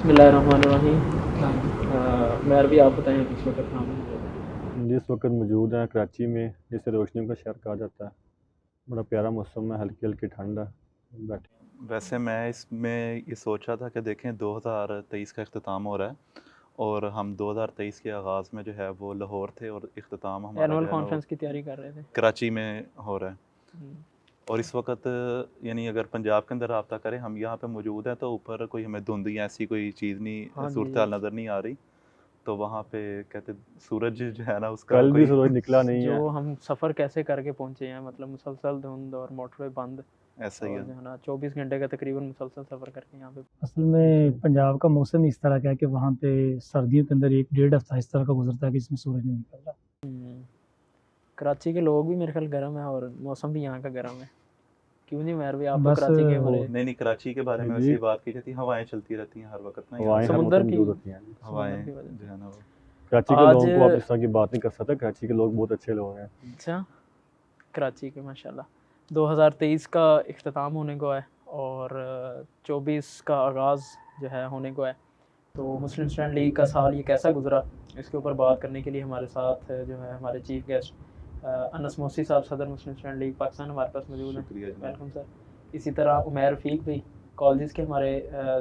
बिस्मिल्लाहिर्रहमानिर्रहीम। मैं भी आप बताएं इस वक्त कहाँ मौजूद हैं? जिस वक्त मौजूद हैं कराची में, जिसे रोशनियों का शहर कहा जाता है। बड़ा प्यारा मौसम है, हल्की हल्की ठंड है। बैठे वैसे मैं इसमें ये सोच रहा था कि देखें 2023 का इख्तिताम हो रहा है और हम 2023 के आगाज़ में जो है वो लाहौर थे और इख्तिताम हमारा एनुअल जो है ना वो कॉन्फ्रेंस की तैयारी कर रहे थे। कराची में हो रहा है। हम्म, और इस वक्त यानी अगर पंजाब के अंदर रब्ता करें, हम यहाँ पे मौजूद हैं तो ऊपर कोई हमें धुंध या ऐसी कोई चीज़ नहीं, हाँ सूरत जी। हाल नज़र नहीं आ रही। तो वहाँ पे कहते सूरज जो है ना उसका कल भी कोई सूरज निकला नहीं है। जो हम सफ़र कैसे करके पहुँचे हैं, मतलब मुसलसल धुंध और मोटरवे बंद, ऐसा ही और है। जो है ना 24 घंटे का तकरीबन मुसलसल सफ़र करके यहाँ पे। असल में पंजाब का मौसम इस तरह का है कि वहाँ पे सर्दियों के अंदर 1 डेढ़ हफ्ता इस तरह का गुजरता है कि इसमें सूरज नहीं निकल रहा। कराची के लोग भी मेरे ख्याल गर्म है और मौसम भी यहाँ का गर्म है। क्यों जी मैर भी, आप तो बस कराची के वो हमारे नहीं कराची के बारे में जी, वैसे ही बात की जाती है, हवाएं चलती रहती हैं हर वक्त ना यहाँ हवाएं पे। हर समुंदर मौसम की मौजूद होती हैं। समुंदर हवाएं की वजह जो से। है ना वो कराची के आज लोगों को आप इस तरह की बात नहीं कर सकते। कराची के लोग बहुत अच्छे लोग हैं। अच्छा, कराची के माशाल्लाह 2023 का इख्तिताम होने को है और 24 का आगाज़ जो है होने को है। तो मुस्लिम स्टूडेंट लीग का साल ये कैसा गुजरा, इसके ऊपर बात करने के लिए हमारे साथ जो है हमारे चीफ गेस्ट अनस मोसी साहब, सदर मुस्लिम स्टूडेंट लीग पाकिस्तान हमारे पास मौजूद हैं। शुक्रिया जनाब। Welcome sir. इसी तरह उमैर रफ़ीक भी कॉलेज के हमारे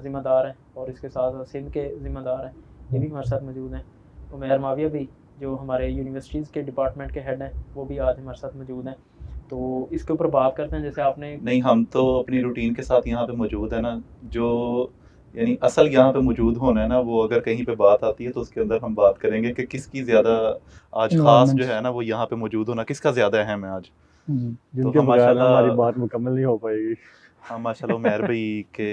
ज़िम्मेदार हैं और इसके साथ सिंध के ज़िम्मेदार हैं, ये भी हमारे साथ मौजूद हैं। उमैर माविया भी जो हमारे यूनिवर्सिटीज़ के डिपार्टमेंट के हेड हैं, वो भी आज हमारे साथ मौजूद हैं। तो इसके ऊपर बात करते हैं, जैसे आपने नहीं, हम तो अपनी रूटीन के साथ यहाँ पे मौजूद है ना, जो यानी असल यहाँ पे मौजूद होना है ना, वो अगर कहीं पे बात आती है तो उसके अंदर हम बात करेंगे कि किसकी ज़्यादा आज ख़ास जो इन्वायरमेंट्स है ना वो यहाँ पे मौजूद होना किसका ज़्यादा अहम है आज। जी। तो जिनके हम बगैर हमारी माशाल्लाह बात मुकम्मल नहीं हो पाएगी। हम माशाल्लाह उमैर भाई के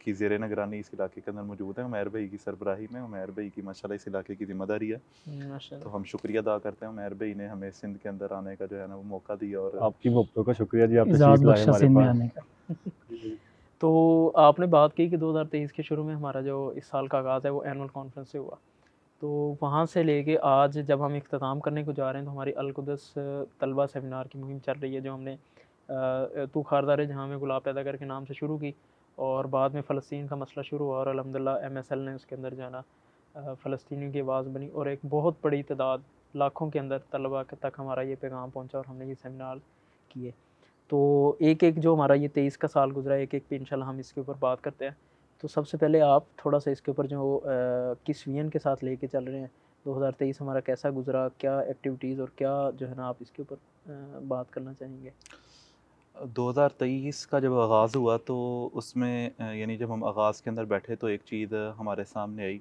की ज़ेर निगरानी इस इलाके के अंदर मौजूद हैं। उमैर भाई की सरबराही में उमैर भाई की माशाल्लाह इस इलाके की ज़िम्मेदारी है। तो माशाल्लाह हम शुक्रिया अदा करते हैं उमैर भाई ने हमें सिंध के अंदर आने का जो है ना वो मौका दिया। और आपकी मोहब्बतों का शुक्रिया जी, आप इजाज़ तशरीफ़ लाए बख्शा हमारे सिंध में पास। आने का। तो आपने बात की कि 2023 के शुरू में हमारा जो इस साल का आगाज़ है वो एनुअल कॉन्फ्रेंस से हुआ। तो वहाँ से लेके आज जब हम इख्तिताम करने को जा रहे हैं तो हमारी अल-कुदस तलबा सेमिनार की मुहिम चल रही है, जो हमने तू खारदार जहाँ में गुलाब पैदा करके नाम से शुरू की और बाद में फ़लस्तीन का मसला शुरू हुआ और अल्हम्दुलिल्लाह एमएसएल ने उसके अंदर जाना फ़लस्तीनियों की आवाज़ बनी और एक बहुत बड़ी तादाद लाखों के अंदर तलबा तक हमारा ये पैगाम पहुँचा और हमने ये सेमिनार किए। तो एक एक जो हमारा ये 23 का साल गुजरा, एक एक पे इंशाल्लाह हम इसके ऊपर बात करते हैं। तो सबसे पहले आप थोड़ा सा इसके ऊपर जो किस विजन के साथ लेके चल रहे हैं, 2023 हमारा कैसा गुजरा, क्या एक्टिविटीज़ और क्या जो है ना आप इसके ऊपर बात करना चाहेंगे? 2023 का जब आगाज़ हुआ तो उसमें यानी जब हम आगाज़ के अंदर बैठे तो एक चीज़ हमारे सामने आई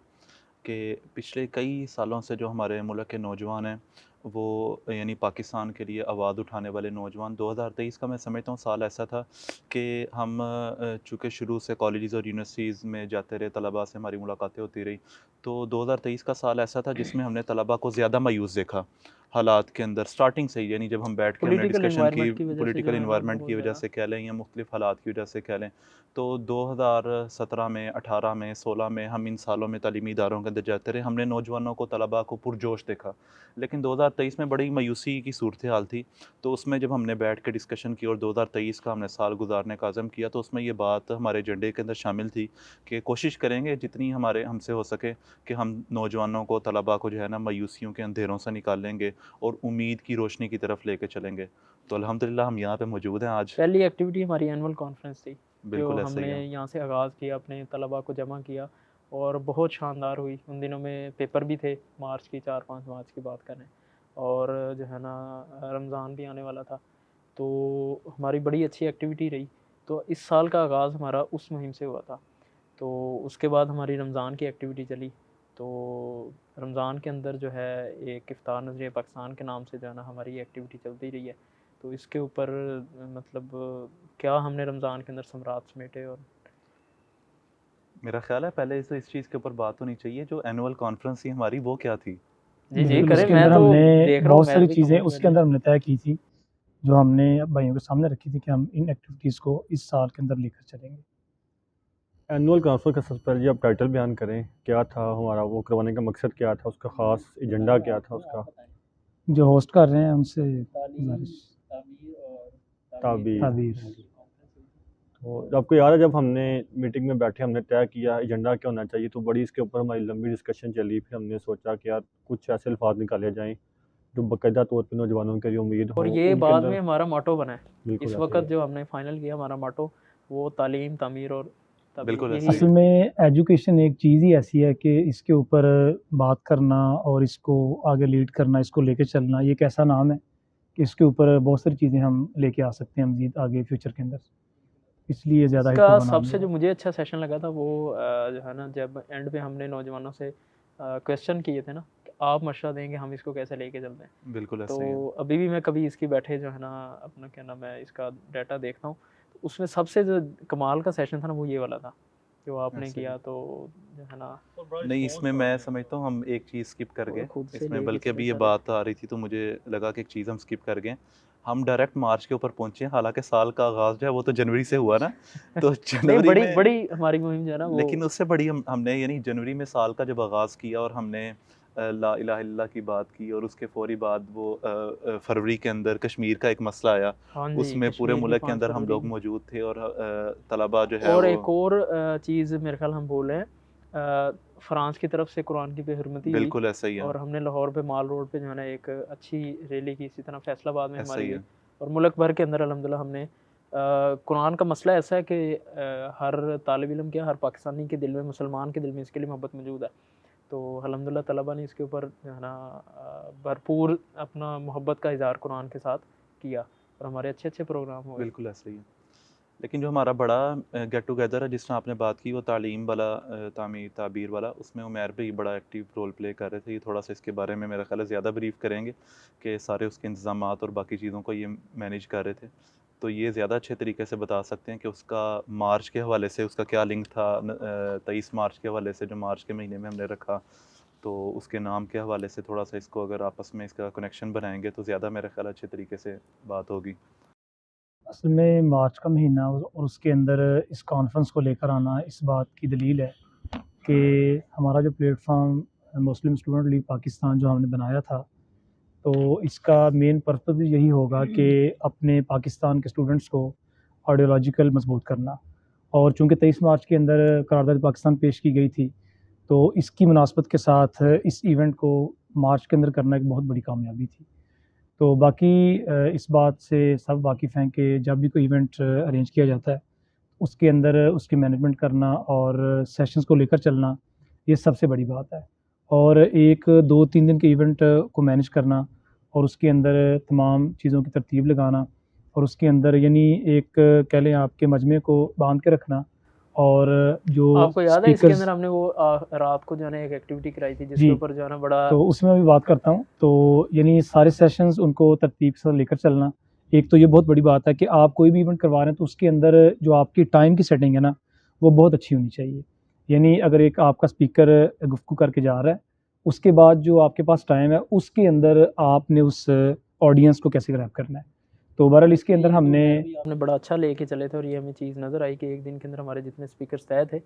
कि पिछले कई सालों से जो हमारे मुल्क के नौजवान हैं वो यानी पाकिस्तान के लिए आवाज़ उठाने वाले नौजवान, 2023 का मैं समझता हूँ साल ऐसा था कि हम चूँकि शुरू से कॉलेजेस और यूनिवर्सिटीज़ में जाते रहे, तलबा से हमारी मुलाकातें होती रही। तो 2023 का साल ऐसा था जिसमें हमने तलबा को ज़्यादा मायूस देखा हालात के अंदर स्टार्टिंग से ही। यानी जब हम बैठ के हमने पॉलिटिकल डिस्कशन की, एनवायरनमेंट की वजह से जो पॉलिटिकल है ना इन्वायरमेंट बहुत की वजह ज़्यादा। से कह लें या मुख्तलिफ हालात की वजह से कह लें, तो 2017 में, 18 में, 16 में हम इन सालों में तालीमी इदारों के अंदर जाते रहे, हमने नौजवानों को, तलबा को पुरजोश देखा। लेकिन 2023 में बड़ी मायूसी की सूरत हाल थी। तो उसमें जब हमने बैठ के डिस्कशन की और 2023 का हमने साल गुजारने का अज़म किया तो उसमें ये बात हमारे एजेंडे के अंदर शामिल थी कि कोशिश करेंगे जितनी हमारे हमसे हो सके कि हम नौजवानों को, तलबा को जो है ना मायूसियों के अंधेरों से निकालेंगे और उम्मीद की रोशनी की तरफ लेके चलेंगे। तो अल्हम्दुलिल्लाह हम यहाँ पे मौजूद हैं आज। पहली एक्टिविटी हमारी एनुअल कॉन्फ्रेंस थी, जो बिल्कुल ऐसा ही हमने है। यहाँ से आगाज़ किया, अपने तलबा को जमा किया और बहुत शानदार हुई। उन दिनों में पेपर भी थे, मार्च की 4-5 मार्च की बात करें, और जो है ना रमज़ान भी आने वाला था। तो हमारी बड़ी अच्छी एक्टिविटी रही। तो इस साल का आगाज़ हमारा उस मुहिम से हुआ था। तो उसके बाद हमारी रमज़ान की एक्टिविटी चली। तो रमज़ान के अंदर जो है एक इफ्तार नज़रिया पाकिस्तान के नाम से जो है ना हमारी एक्टिविटी चलती रही है। तो इसके ऊपर मतलब क्या हमने रमज़ान के अंदर समरात समेटे और मेरा ख्याल है पहले तो इस चीज़ के ऊपर बात होनी चाहिए, जो एनुअल कॉन्फ्रेंस थी हमारी वो क्या थी? जी, जी बिल्कुल, करें, उसके मैं अंदर तो हमने देख रहा हूँ बहुत मैं सारी भी चीज़ें कहूँगा उसके पहले। अंदर हमने तय की थी, जो हमने भाइयों के सामने रखी थी कि हम इन एक्टिविटीज़ को इस साल के अंदर लेकर चलेंगे। एनुअल कॉन्फ्रेंस का सबसे पहले जी आप टाइटल बयान करें, क्या था हमारा वो करवाने का मकसद, क्या था उसका ख़ास एजेंडा, क्या था उसका? जो होस्ट कर रहे हैं उनसे गुज़ारिश ताबीर। ताबीर। तो आपको याद है जब हमने मीटिंग में बैठे हमने तय किया एजेंडा क्या होना चाहिए, तो बड़ी इसके ऊपर हमारी लंबी डिस्कशन चली। फिर हमने सोचा कि यार कुछ ऐसे अल्फाज निकाले जाएँ जो बाकायदा तौर पे नौजवानों के लिए उम्मीद और हो, ये उनके बाद में अंदर हमारा मोटो बना है। बिल्कुल इस ऐसा ही वक़्त है। जो हमने फाइनल किया हमारा मोटो वो तालीम, तामीर और तबलीग, बिल्कुल ऐसा यही ही असल है। में एजुकेशन एक चीज़ ही ऐसी है कि इसके ऊपर बात करना और इसको आगे लीड करना, इसको लेके चलना, ये एक ऐसा नाम है कि इसके ऊपर बहुत सारी चीज़ें हम लेके आ सकते हैं मज़ीद आगे फ्यूचर के अंदर। इसलिए ज़्यादा इसका हिट नाम सबसे लिया जो है। मुझे अच्छा सेशन लगा था वो जो है ना, जब एंड पे हमने नौजवानों से क्वेश्चन किए थे ना कि आप मशवरा देंगे हम इसको कैसे लेके चलते हैं। बिल्कुल ऐसा तो ही है। अभी भी मैं कभी इसकी बैठे जो है ना अपना क्या नाम है इसका डाटा देखता हूँ, तो उसमें सबसे जो कमाल का सेशन था ना वो ये वाला था जो आपने ऐसा ही किया। है। तो जो है ना नहीं, इसमें मैं समझता हूँ हम एक चीज़ स्किप कर वो गए खुद से इसमें, लेके बल्कि चले अभी ये सारे। बात आ रही थी तो मुझे लगा कि एक चीज़ हम स्किप कर गए। हम डायरेक्ट मार्च के ऊपर पहुँचे, हालाँकि साल का आगाज़ जो है वो तो जनवरी से हुआ ना, तो नहीं, जनवरी बड़ी में बड़ी हमारी मुहिम जो है ना वो लेकिन उससे बड़ी हमने यानी जनवरी में साल का जब आगाज़ किया और हमने ला इलाहा इल्लल्लाह की बात की, और उसके फ़ौरी बाद वो फरवरी के अंदर कश्मीर का एक मसला आया, हाँ जी, उसमें पूरे कश्मीर की मुल्क के 5 अंदर हम फरवरी लोग की। मौजूद थे और तलबा जो है और वो एक और चीज़ मेरे ख़्याल हम बोल रहे हैं, फ्रांस की तरफ से कुरान की बेहुरमती हुई बिल्कुल ऐसा ही है, और हमने लाहौर पे माल रोड पे जो है ना एक अच्छी रैली की। इसी तरह फैसलाबाद में ऐसा हमारी ही हुई है। और मुल्क भर के अंदर अल्हम्दुलिल्लाह हमने कुरान का मसला ऐसा है कि हर तालिब इल्म क्या, हर पाकिस्तानी के दिल में, मुसलमान के दिल में इसके लिए मोहब्बत मौजूद है। तो अल्हम्दुलिल्लाह तलबा ने इसके ऊपर जो है ना भरपूर अपना मोहब्बत का इज़हार कुरान के साथ किया और हमारे अच्छे-अच्छे प्रोग्राम हुए। बिल्कुल ऐसा ही है। लेकिन जो हमारा बड़ा गेट टुगेदर है जिस तरह आपने बात की वो तालीम वाला, तामीर ताबीर वाला, उसमें उमैर भी बड़ा एक्टिव रोल प्ले कर रहे थे। ये थोड़ा सा इसके बारे में मेरा ख्याल है ज़्यादा ब्रीफ करेंगे कि सारे उसके इंतज़ामात और बाकी चीज़ों को ये मैनेज कर रहे थे। तो ये ज़्यादा अच्छे तरीके से बता सकते हैं कि उसका मार्च के हवाले से उसका क्या लिंक था, 23 मार्च के हवाले से जो मार्च के महीने में हमने रखा, तो उसके नाम के हवाले से थोड़ा सा इसको अगर आपस में इसका कनेक्शन बनाएंगे तो ज़्यादा मेरा ख्याल अच्छे तरीके से बात होगी। असल में मार्च का महीना और उसके अंदर इस कॉन्फ्रेंस को लेकर आना इस बात की दलील है कि हमारा जो प्लेटफॉर्म मुस्लिम स्टूडेंट लीग पाकिस्तान जो हमने बनाया था, तो इसका मेन पर्पस भी यही होगा कि अपने पाकिस्तान के स्टूडेंट्स को आइडियोलॉजिकल मजबूत करना। और चूँकि 23 मार्च के अंदर करारदाद पाकिस्तान पेश की गई थी, तो इसकी मुनासबत के साथ इस इवेंट को मार्च के अंदर करना एक बहुत बड़ी कामयाबी थी। तो बाकी इस बात से सब वाकिफ़ हैं कि जब भी कोई इवेंट अरेंज किया जाता है, उसके अंदर उसकी मैनेजमेंट करना और सेशंस को लेकर चलना, ये सबसे बड़ी बात है। और एक 2-3 दिन के इवेंट को मैनेज करना और उसके अंदर तमाम चीज़ों की तरतीब लगाना और उसके अंदर यानी एक कह लें आपके मजमे को बाँध के रखना और जो आपको याद है इसके स्पीकर्स अंदर हमने वो रात को जो है ना एक एक्टिविटी कराई थी जिसके जी, ऊपर जो है ना बड़ा तो उसमें मैं भी बात करता हूँ। तो यानी सारे सेशंस उनको तरतीब से लेकर चलना। एक तो ये बहुत बड़ी बात है कि आप कोई भी इवेंट करवा रहे हैं तो उसके अंदर जो आपकी टाइम की सेटिंग है ना, वो बहुत अच्छी होनी चाहिए। यानी अगर एक आपका स्पीकर गुफ्तगू करके जा रहा है, उसके बाद जो आपके पास टाइम है, उसके अंदर आपने उस ऑडियंस को कैसे ग्रैब करना है। तो बहरहाल इसके अंदर हमने आपने बड़ा अच्छा लेके चले थे और ये हमें चीज़ नज़र आई कि एक दिन के अंदर हमारे जितने स्पीकर्स तय थे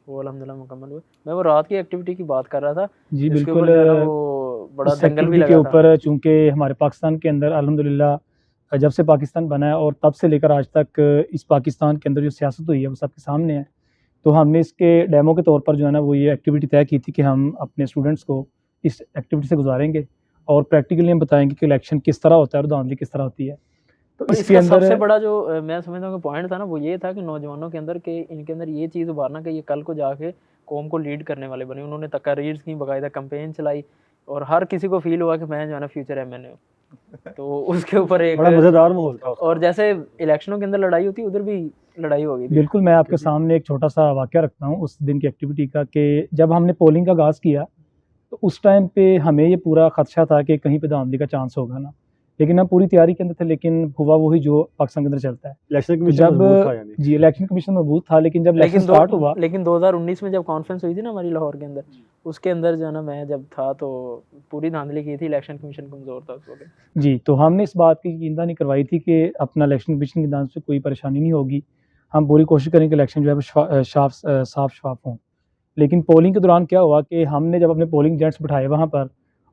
वो अल्हम्दुलिल्लाह मुकम्मल हुए। मैं वो रात की एक्टिविटी की बात कर रहा था जी जिसके बिल्कुल ऊपर जो है ना वो बड़ा उस दंगल भी एक्टिविटी के लगा था। ऊपर चूँकि हमारे पाकिस्तान के अंदर अल्हम्दुलिल्लाह जब से पाकिस्तान बना है और तब से लेकर आज तक इस पाकिस्तान के अंदर जो सियासत हुई है वो सबके सामने है। तो हमने इसके डेमो के तौर पर जो है ना वो ये एक्टिविटी तय की थी कि हम अपने स्टूडेंट्स को इस एक्टिविटी से गुजारेंगे और प्रैक्टिकली हम बताएँगे कि इलेक्शन किस तरह होता है और धांधली किस तरह होती है। तो और इसके इसका अंदर सबसे बड़ा जो मैं समझता हूँ कि पॉइंट था ना वो ये था कि नौजवानों के अंदर कि इनके अंदर ये चीज़ उभारना कि ये कल को जाके कौम को लीड करने वाले बने। उन्होंने तकारीर की, बाकायदा कैंपेन चलाई और हर किसी को फील हुआ कि मैं जो है ना फ्यूचर एमएनए हूँ। तो उसके ऊपर एक बड़ा मज़ेदार माहौल था उसका। और जैसे इलेक्शनों के अंदर लड़ाई होती है उधर भी लड़ाई हो गई थी। बिल्कुल, मैं आपके सामने एक छोटा-सा वाक़या रखता हूँ उस दिन की एक्टिविटी का कि जब हमने पोलिंग का आगाज़ किया, तो उस टाइम पे हमें ये पूरा ख़दशा था कि कहीं पे धांधली का चांस होगा ना। लेकिन हम पूरी तैयारी के अंदर थे, लेकिन हुआ वही जो पाकिस्तान के अंदर चलता है। इलेक्शन तो कमीशन मजबूत था यानी। जी, इलेक्शन कमीशन मजबूत था, लेकिन जब इलेक्शन स्टार्ट हुआ लेकिन 2019 में जब कॉन्फ्रेंस हुई थी ना हमारी लाहौर के अंदर, उसके अंदर जो है ना मैं जब था तो पूरी धांधली की थी, इलेक्शन कमीशन कमज़ोर था उस वक़्त। जी, तो हमने इस बात की यकीनदहानी करवाई थी कि अपना इलेक्शन कमीशन की जानिब से कोई परेशानी नहीं होगी। हम पूरी कोशिश करेंगे कि इलेक्शन जो है वो साफ-शफाफ हों। लेकिन पोलिंग के दौरान क्या हुआ कि हमने जब अपने पोलिंग एजेंट्स बिठाए वहाँ पर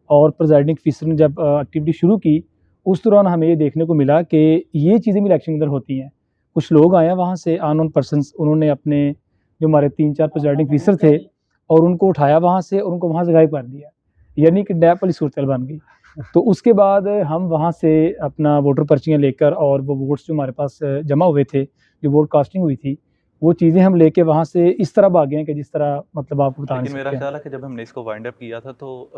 और प्रिजाइडिंग ऑफिसर ने जब एक्टिविटी शुरू की, उस दौरान हमें ये देखने को मिला कि ये चीज़ें भी इलेक्शन के अंदर होती हैं। कुछ लोग आए हैं वहाँ से अननोन पर्सन्स, उन्होंने अपने जो हमारे 3-4 प्रिजाइडिंग ऑफिसर थे और उनको उठाया वहाँ से और उनको वहाँ से गायब कर दिया, यानी कि किडनैप वाली सूरत बन गई। तो उसके बाद हम वहाँ से अपना वोटर पर्चियाँ लेकर और वो वोट्स जो हमारे पास जमा हुए थे, जो वोट कास्टिंग हुई थी, वो चीज़ें हम लेके वहाँ से इस तरह भागे हैं कि जिस तरह मतलब आपको बता नहीं लेकिन मेरा सकते हैं। ख्याल है कि जब हमने इसको वाइंड अप किया था तो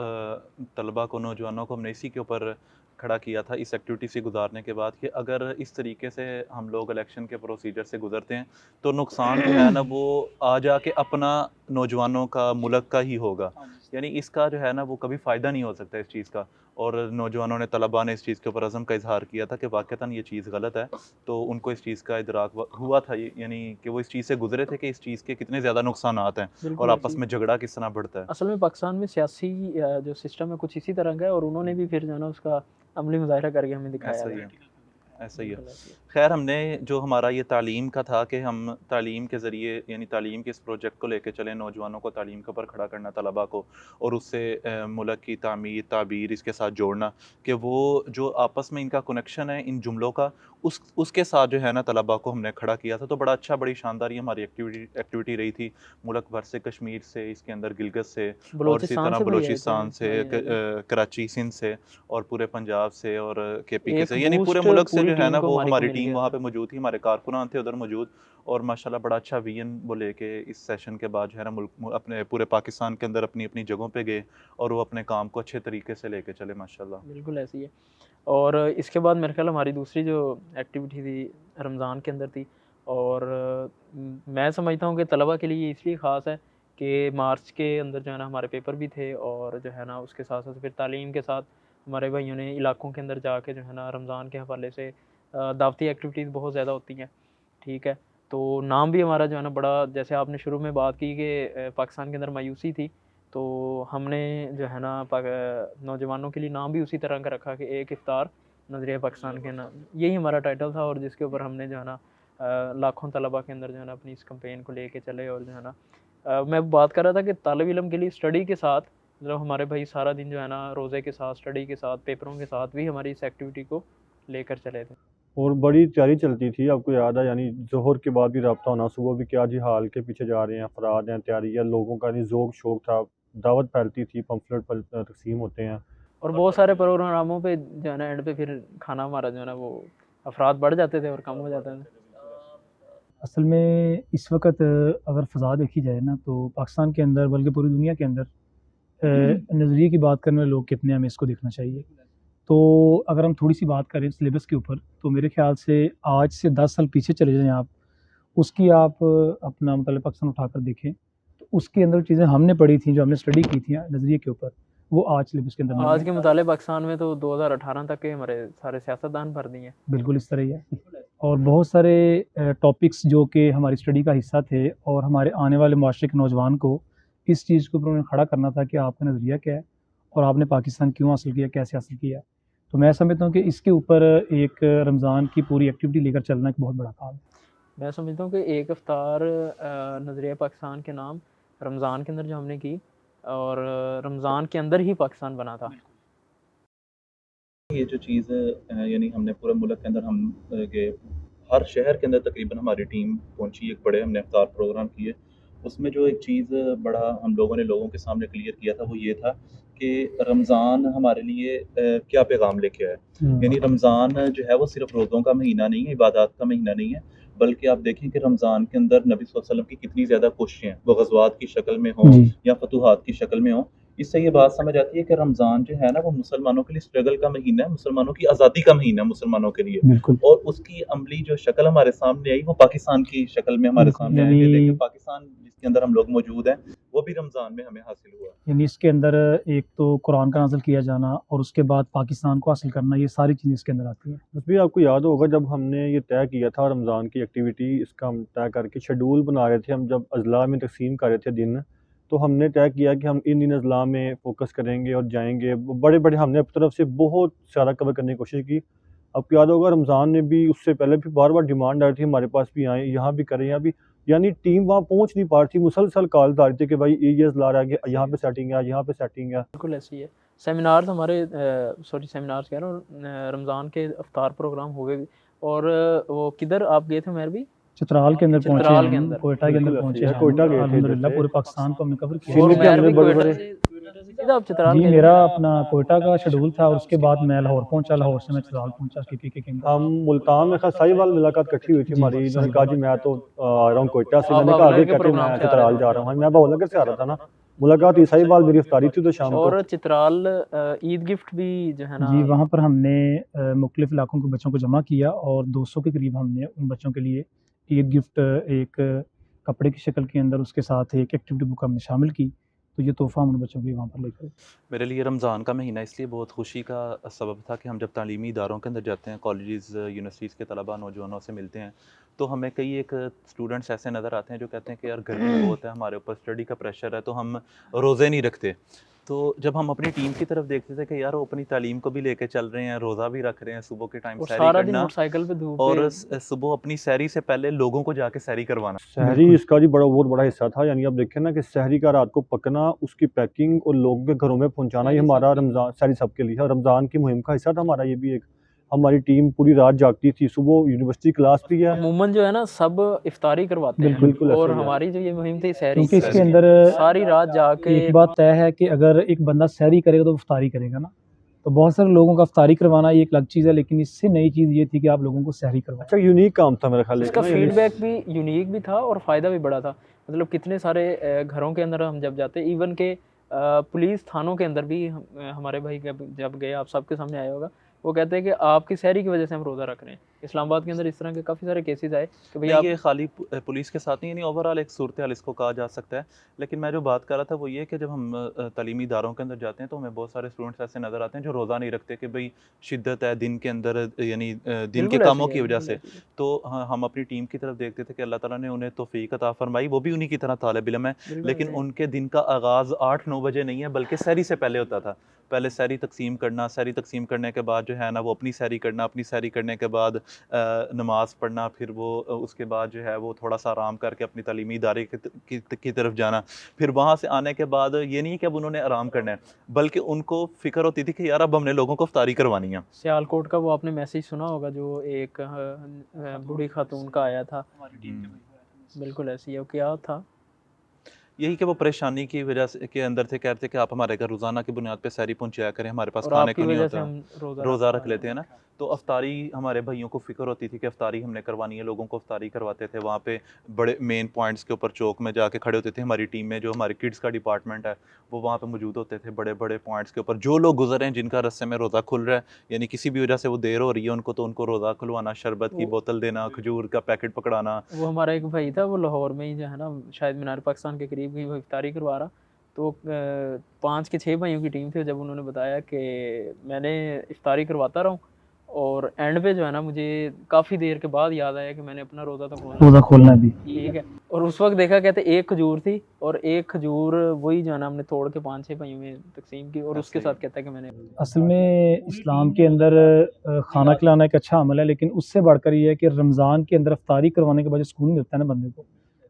तलबा को, नौजवानों को हमने इसी के ऊपर खड़ा किया था, इस एक्टिविटी से गुजारने के बाद, कि अगर इस तरीके से हम लोग इलेक्शन के प्रोसीजर से गुजरते हैं तो नुकसान जो है ना वो आ जाके अपना नौजवानों का, मुल्क का ही होगा। यानी इसका जो है ना वो कभी फ़ायदा नहीं हो सकता इस चीज़ का। और नौजवानों ने, तलबा ने इस चीज़ के ऊपर अज़म का इज़हार किया था कि वाक़तन ये चीज़ गलत है। तो उनको इस चीज़ का इदराक हुआ था, यानी कि वो इस चीज़ से गुजरे थे कि इस चीज़ के कितने ज़्यादा नुकसानात हैं और बिल्कुल आपस ऐसी में झगड़ा किस तरह बढ़ता है। असल में पाकिस्तान में सियासी जो सिस्टम है कुछ इसी तरह का है, और उन्होंने भी फिर जो है ना उसका अमली मुज़ाहिरा करके हमें दिखाया ऐसा ही था। है, ऐसा ही है। बिल्कुल ऐसी है। खैर, हमने जो हमारा ये तालीम का था कि हम तालीम के ज़रिए, यानी तालीम के इस प्रोजेक्ट को लेके चलें, नौजवानों को तालीम के ऊपर खड़ा करना, तलबा को, और उससे मुल्क की तामीर, ताबीर इसके साथ जोड़ना, कि वो जो आपस में इनका कनेक्शन है इन जुमलों का, उसके साथ जो है ना तलबा को हमने खड़ा किया था। तो बड़ा अच्छा, बड़ी शानदार ये हमारी एक्टिविटी रही थी। मुल्क भर से, कश्मीर से, इसके अंदर गिलगित से, और इसी बलूचिस्तान तरह से भाई आए थे बलूचिस्तान से, भाई आए थे। कराची, सिंध से, और पूरे पंजाब से, और केपीके एक से, यानी पूरे बूस्ट मुल्क से पूरी जो है टीम ना को वो हमारी को हमारी मिल टीम गया वहाँ था। पे मौजूद थी, हमारे कारकुनान थे उधर मौजूद। और माशाल्लाह बड़ा अच्छा विजन वो लेके इस सेशन के बाद जो है ना अपने पूरे पाकिस्तान के अंदर अपनी अपनी जगहों पे गए और वो अपने काम को अच्छे तरीके से लेके चले माशाल्लाह। बिल्कुल ऐसी है। और इसके बाद मेरे ख्याल हमारी दूसरी जो एक्टिविटी थी रमज़ान के अंदर थी, और मैं समझता हूँ कि तलबा के लिए इसलिए ख़ास है कि मार्च के अंदर जो है ना हमारे पेपर भी थे, और जो है ना उसके साथ साथ फिर तालीम के साथ हमारे भाइयों ने इलाकों के अंदर जाके जो है ना रमज़ान के हवाले से दावती एक्टिविटीज़ बहुत ज़्यादा होती हैं। ठीक है, तो नाम भी हमारा जो है ना बड़ा, जैसे आपने शुरू में बात की कि पाकिस्तान के अंदर मायूसी थी, तो हमने जो है ना नौजवानों के लिए नाम भी उसी तरह का रखा कि एक इफ्तार नज़रिया पाकिस्तान के नाम, यही हमारा टाइटल था। और जिसके ऊपर हमने जो है ना लाखों तलबा के अंदर जो है ना अपनी इस कैंपेन को लेके चले, और जो है ना मैं बात कर रहा था कि तालिब इल्म के लिए स्टडी के साथ, मतलब हमारे भाई सारा दिन जो है ना रोज़े के साथ, स्टडी के साथ, पेपरों के साथ भी हमारी इस एक्टिविटी को लेकर चले थे। और बड़ी तैयारी चलती थी, आपको याद है, यानी ज़ोहर के बाद भी रब्ता होना, सुबह भी क्या जी हाल के पीछे जा रहे हैं, अफराद हैं, तैयारी है, लोगों का नहीं ज़ोक शौक था, दावत फैलती थी, पम्फलेट तकसीम होते हैं। और बहुत सारे प्रोग्रामों पे जो है ना एंड पे फिर खाना हमारा जो है ना वो अफराद बढ़ जाते थे और कम हो जाते थे। असल में इस वक्त अगर फ़ज़ा देखी जाए ना तो पाकिस्तान के अंदर बल्कि पूरी दुनिया के अंदर नज़रिए की बात करने वाले लोग कितने हैं, हमें इसको देखना चाहिए। तो अगर हम थोड़ी-सी बात करें सिलेबस के ऊपर, तो मेरे ख़्याल से आज से 10 साल पीछे चले जाएँ आप, उसकी आप अपना मतलब पाकिस्तान उठाकर देखें, तो उसके अंदर चीज़ें हमने पढ़ी थी, जो हमने स्टडी की थी नज़रिए के ऊपर, वो आज सिलेबस के अंदर नहीं आज है। के मुताले पाकिस्तान में तो 2018 तक के हमारे सारे सियासतदान भर दिए हैं। बिल्कुल इस तरह ही है। और बहुत सारे टॉपिक्स जो कि हमारी स्टडी का हिस्सा थे और हमारे आने वाले माशरे के नौजवान को इस चीज़ के ऊपर उन्हें खड़ा करना था कि आपका नज़रिया क्या है और आपने पाकिस्तान क्यों हासिल किया, कैसे हासिल किया। तो मैं समझता हूँ कि इसके ऊपर एक रमज़ान की पूरी एक्टिविटी लेकर चलना एक बहुत बड़ा काम है। मैं समझता हूँ कि एक इफ्तार नज़रिया पाकिस्तान के नाम रमज़ान के अंदर जो हमने की, और रमज़ान के अंदर ही पाकिस्तान बना था। ये जो चीज़ है, यानी हमने पूरे मुल्क के अंदर हम के हर शहर के अंदर तकरीबन हमारी टीम पहुंची, एक बड़े हमने इफ्तार प्रोग्राम किए। उसमें जो एक चीज़ बड़ा हम लोगों ने लोगों के सामने क्लियर किया था वो ये था कि रमज़ान हमारे लिए क्या पैगाम लेके आया है। यानी रमज़ान जो है वो सिर्फ रोज़ों का महीना नहीं है, इबादत का महीना नहीं है, बल्कि आप देखें कि रमज़ान के अंदर नबी सल्लल्लाहु अलैहि वसल्लम की कितनी ज़्यादा कोशिशें हैं, वो गज़वात की शक्ल में हों जी। या फतूहात की शक्ल में हों। इससे ये बात समझ आती है कि रमज़ान जो है ना वो मुसलमानों के लिए स्ट्रगल का महीना है, मुसलमानों की आज़ादी का महीना है मुसलमानों के लिए। बिल्कुल। और उसकी अमली जो शक्ल हमारे सामने आई वो पाकिस्तान की शक्ल में हमारे बिल्कुल, सामने आई। ये देखें, यानी पाकिस्तान जिसके अंदर हम लोग मौजूद हैं वो भी रमज़ान में हमें हासिल हुआ। यानी इसके अंदर एक तो कुरान का नाज़िल किया जाना और उसके बाद पाकिस्तान को हासिल करना, ये सारी चीज़ें इसके अंदर आती हैं। बस भी आपको याद होगा जब हमने ये तय किया था रमज़ान की एक्टिविटी, इसका हम तय करके शेड्यूल बना रहे थे, हम जब अज़ला में तकसीम कर रहे थे दिन, तो हमने तय किया कि हम इन अज़ला में फ़ोकस करेंगे और जाएँगे। बड़े-बड़े हमने अपनी तरफ से बहुत सारा कवर करने की कोशिश की। आपको याद होगा रमज़ान में भी, उससे पहले भी बार-बार डिमांड आ रही थी हमारे पास भी आएँ, यहाँ भी करें, यहाँ भी, यानी टीम वहाँ पहुँच नहीं पा रही थी। मुसलसल कॉल्स आ रहे थे कि भाई ये अज़ला रह गया, यहाँ पे सेटिंग है, यहाँ पे सेटिंग है। बिल्कुल ऐसी है। सेमिनार्स हमारे सेमिनार्स कह रहा हूँ, रमज़ान के इफ्तार प्रोग्राम हुए, और वो किधर आप गए थे मेहर भी? चित्राल के अंदर पहुंचे चित्राल के हम, अंदर। कोयटा के अंदर बिल्कुल पहुंचे ऐसे ही है, हैं कोयटा हम। गए थे अल्हम्दुलिल्लाह जैसे पूरे पाकिस्तान को हमने कवर किया। सीनियर और के मेहर हमने भी बड़े कोयटा बड़े से सीधा आप चित्राल जी गए थे? मेरा अपना कोयटा का शेड्यूल था और उसके बाद मैं लाहौर पहुंचा, लाहौर से मैं चित्राल पहुंचा KPK के अंदर। हम मुल्तान में साहिवाल मुलाकात इकट्ठी हुई थी जी, हमारी। इन्होंने सही कहा बात। जी मैं तो आ रहा हूँ कोयटा से। आप मैंने कहा आगे बाबूनगर के कहते प्रोग्राम मैं से आ रहे चित्राल थे? जा रहा हूँ। मैं बाबूनगर से आ रहा था ना। मुलाकात हुई साहिवाल मेरी इफ्तारी थी तो शाम को। और चित्राल ईद गिफ्ट भी जो है ना, जी वहाँ पर हमने मुख्तलिफ इलाकों के बच्चों को जमा किया और 200 के करीब हमने उन बच्चों के लिए ईद गिफ्ट एक कपड़े की शक्ल के अंदर, उसके साथ एक एक्टिविटी बुक हमने शामिल की। तो ये तोहफ़ा हम उन बच्चों के लिए वहाँ पर लेकर। मेरे लिए रमज़ान का महीना इसलिए बहुत खुशी का सबब था कि हम जब तालीमी इदारों के अंदर जाते हैं, कॉलेजेस यूनिवर्सिटीज़ के तलबा नौजवानों से मिलते हैं, तो हमें कई एक स्टूडेंट्स ऐसे नज़र आते हैं जो कहते हैं कि यार गर्मी बहुत है, हमारे ऊपर स्टडी का प्रेशर है, तो हम रोज़े नहीं रखते। तो जब हम अपनी टीम की तरफ देखते थे कि यार वो अपनी तालीम को भी लेके चल रहे हैं, रोज़ा भी रख रहे हैं, सुबह के टाइम और सैरी सारा दिन करना मोटरसाइकिल पे धूप और पे। सुबह अपनी सैरी से पहले लोगों को जाके सैरी करवाना। शहरी बिल्कुल। इसका जी बहुत बड़ा हिस्सा था। यानी आप देखें ना कि शहरी का रात को पकना, उसकी पैकिंग और लोगों के घरों में पहुंचाना, ये शहरी हमारा सबके लिए। रमज़ान शहरी सबके लिए है। रमज़ान की मुहिम का हिस्सा था हमारा ये भी एक। हमारी टीम पूरी रात जागती थी। सुबह यूनिवर्सिटी क्लास भी है। अमूमन जो है ना सब इफ्तारी करवाते हैं, बिल्कुल ऐसे और ही है। हमारी जो ये मुहिम थी सहरी क्योंकि की, इसके सहरी की। अंदर सारी रात जाके एक बात तय है कि अगर एक बंदा सहरी करेगा तो वो इफ्तारी करेगा ना। तो बहुत सारे लोगों का इफ्तारी करवाना ये एक अलग चीज़ है, लेकिन इससे नई चीज़ ये थी कि आप लोगों को सहरी करवाएं। अच्छा यूनिक काम था मेरा ख्याल एक इसका ना। यानी फीडबैक भी यूनिक भी था और फ़ायदा भी बड़ा था। मतलब कितने सारे घरों के अंदर हम जब जाते, इवन के पुलिस थानों के अंदर भी हमारे भाई जब गए, आप सबके सामने आया होगा, वो कहते हैं कि आपकी सहरी की वजह से हम रोज़ा रख रहे हैं। इस्लामाबाद के अंदर इस तरह के काफ़ी सारे केसेस आए कि भाई नहीं, आप ये खाली पुलिस के साथ नहीं, यानी ओवरऑल एक सूरत हाल इसको कहा जा सकता है। लेकिन मैं जो बात कर रहा था वो ये कि जब हम तालीमी इदारों के अंदर जाते हैं तो हमें बहुत सारे स्टूडेंट्स ऐसे नज़र आते हैं जो रोज़ा नहीं रखते कि भाई शिद्दत है दिन के अंदर, यानी दिन के बिल्कुल कामों ऐसे की ही है, वजह बिल्कुल से। ऐसे ही है। तो हम अपनी टीम की तरफ देखते थे कि अल्लाह ताला ने उन्हें तौफीक अता फरमाई, वो भी उन्हीं की तरह तालिब इल्म है, बिल्कुल लेकिन ऐसे ही है। उनके दिन का आगाज़ 8-9 बजे नहीं है बल्कि सहरी से पहले होता था। पहले सहरी तकसीम करना, सहरी तकसीम करने के बाद जो है ना वो अपनी सहरी करना, अपनी सहरी करने के बाद नमाज़ पढ़ना, फिर वो उसके बाद जो है वो थोड़ा सा आराम करके अपनी तालीमी इदारे की तरफ जाना। फिर वहाँ से आने के बाद ये नहीं कि अब उन्होंने आराम करना है, बल्कि उनको फ़िक्र होती थी कि यार अब हमने लोगों को इफ्तारी करवानी है। सियालकोट का वो आपने मैसेज सुना होगा जो एक बूढ़ी खातून का आया था। बिल्कुल ऐसी है, वो क्या था? यही कि वो परेशानी की वजह से के अंदर थे, कह रहे थे कि आप हमारे घर रोज़ाना की बुनियाद पे सहरी पहुँचाया करें, हमारे पास और खाने आपकी को नहीं वजह से होता। हम रोज़ा रख लेते हैं ना। तो अफ्तारी हमारे भाइयों को फ़िक्र होती थी कि अफ्तारी हमने करवानी है, लोगों को अफ्तारी करवाते थे। वहाँ पे बड़े मेन पॉइंट्स के ऊपर चौक में जाके खड़े होते थे। हमारी टीम में जो हमारी किड्स का डिपार्टमेंट है वो वहाँ पे मौजूद होते थे, बड़े-बड़े पॉइंट्स के ऊपर। जो लोग गुज़र रहे हैं, जिनका रस्ते में रोज़ा खुल रहा है, यानी किसी भी वजह से वो देर हो रही है उनको, तो उनको रोज़ा खुलवाना, शरबत की वो बोतल देना, खजूर का पैकेट पकड़ाना। वो हमारा एक भाई था, वो लाहौर में ही जो है ना शायद मीनार पाकिस्तान के करीब ही वो इफ्तारी करवा रहा। तो 5 के 6 भाइयों की टीम थी। जब उन्होंने बताया कि मैंने इफ्तारी करवाता रहा हूँ, और एंड पे जो है ना मुझे काफ़ी देर के बाद याद आया कि मैंने अपना रोज़ा तो खोलना रोज़ा खोलना भी। ठीक है। और उस वक्त देखा, कहते एक खजूर थी, और एक खजूर वही जो है ना हमने तोड़ के 5-6 भाइयों में तकसीम की, और उसके ऐसे ही। साथ कहता है कि मैंने असल में इस्लाम के अंदर खाना खिलाना एक अच्छा अमल है, लेकिन उससे बढ़कर ये है कि रमज़ान के अंदर इफ्तारी करवाने के बाद जो सुकून मिलता है ना बंदे को,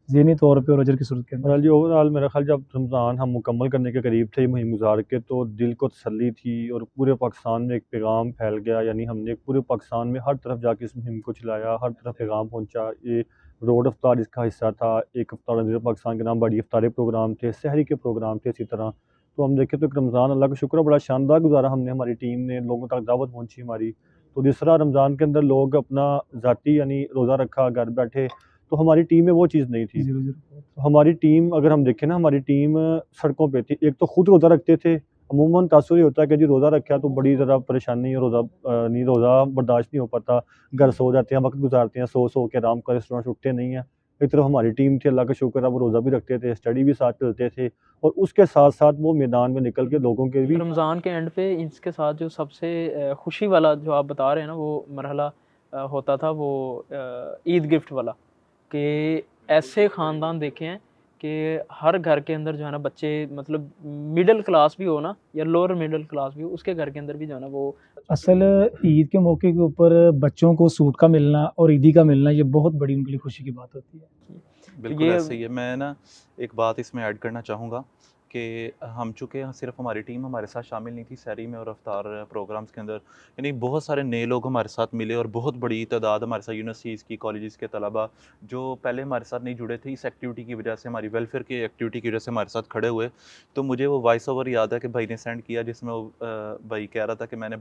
ज़हनी तौर पे और अजर की सूरत के अंदर। बहरहाल जी ओवरऑल मेरा ख्याल जब रमज़ान हम मुकम्मल करने के करीब थे ये मुहिम गुजार के, तो दिल को तसल्ली थी और पूरे पाकिस्तान में एक पैगाम फैल गया। यानी हमने पूरे पाकिस्तान में हर तरफ जाके इस मुहिम को चलाया, हर तरफ पैगाम पहुंचा। ये रोड इफ्तार इसका हिस्सा था। एक इफ्तार नज़ीर पाकिस्तान के नाम बड़ी इफ्तारी प्रोग्राम थे, सहरी के प्रोग्राम थे इसी तरह। तो हम देखें तो एक रमज़ान अल्लाह का शुक्र है बड़ा शानदार गुजारा हमने, हमारी टीम ने, लोगों तक दावत पहुँची हमारी। तो जिस तरह रमज़ान के अंदर लोग अपना ज़ाती यानी रोज़ा रखा, घर बैठे, तो हमारी टीम में वो चीज़ नहीं थी। 0-0। हमारी टीम अगर हम देखें ना, हमारी टीम सड़कों पे थी। एक तो खुद रोज़ा रखते थे। अमूमन तासुर ये होता है कि जी रोज़ा रखा तो बड़ी ज़्यादा परेशानी है, रोज़ा बर्दाश्त नहीं हो पाता। घर सो जाते हैं, वक़्त गुज़ारते हैं, सो के आराम कर, स्टूडेंट्स उठते नहीं हैं। एक तरफ हमारी टीम थी, अल्लाह का शुक्र है वो रोज़ा भी रखते थे, स्टडी भी साथ चलते थे, और उसके साथ-साथ वो मैदान में निकल के लोगों के भी रमज़ान के एंड पे इसके साथ जो सबसे खुशी वाला जो आप बता रहे हैं ना वो मरहला होता था, वो ईद गिफ्ट वाला। कि ऐसे ख़ानदान देखे हैं कि हर घर के अंदर जो है ना बच्चे, मतलब मिडिल क्लास भी हो ना या लोअर मिडिल क्लास भी हो, उसके घर के अंदर भी जो है ना वो असल ईद के मौके के ऊपर बच्चों को सूट का मिलना और ईदी का मिलना ये बहुत बड़ी उनके लिए खुशी की बात होती है। बिल्कुल ये ऐसे ही है। मैं ना एक बात इसमें ऐड करना चाहूँगा कि हम चूँकि सिर्फ हमारी टीम हमारे साथ शामिल नहीं थी सहरी में और अफ्तार प्रोग्राम्स के अंदर, यानी बहुत सारे नए लोग हमारे साथ मिले और बहुत बड़ी तादाद हमारे साथ यूनिवर्सिटीज़ की कॉलेजेस के तलबा जो पहले हमारे साथ नहीं जुड़े थे, इस एक्टिविटी की वजह से, हमारी वेलफेयर की एक्टिविटी की वजह से हमारे साथ खड़े हुए। तो मुझे वो वॉइस ओवर याद है कि भाई ने सेंड किया, जिसमें वो भाई कह रहा था कि मैंने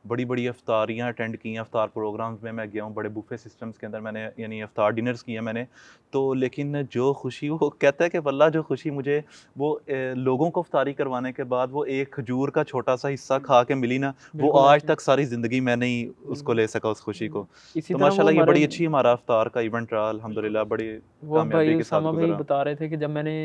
बड़ी अफ्तारियाँ अटेंड की हैं, अफ्तार प्रोग्राम्स में मैं गया हूँ, बड़े बुफे सिस्टम्स के अंदर मैंने यानी अफ्तार डिनर्स किए हैं मैंने। तो लेकिन जो खुशी वो कहता है कि वल्लाह जो खुशी मुझे वो लोगों को इफ्तारी करवाने के बाद वो एक खजूर का छोटा सा हिस्सा खा के मिली ना, वो बिल्कुल आज ऐसे तक सारी ज़िंदगी मैं नहीं उसको बिल्कुल ले सका उस खुशी को। इसी तो तरह वो माशाल्लाह ये हमारे बड़ी अच्छी हमारा इफ्तार का इवेंट रहा, अल्हम्दुलिल्लाह बड़ी वो कामयाबी भाई के साथ उसामा भाई गुज़रा। बता रहे थे कि जब मैंने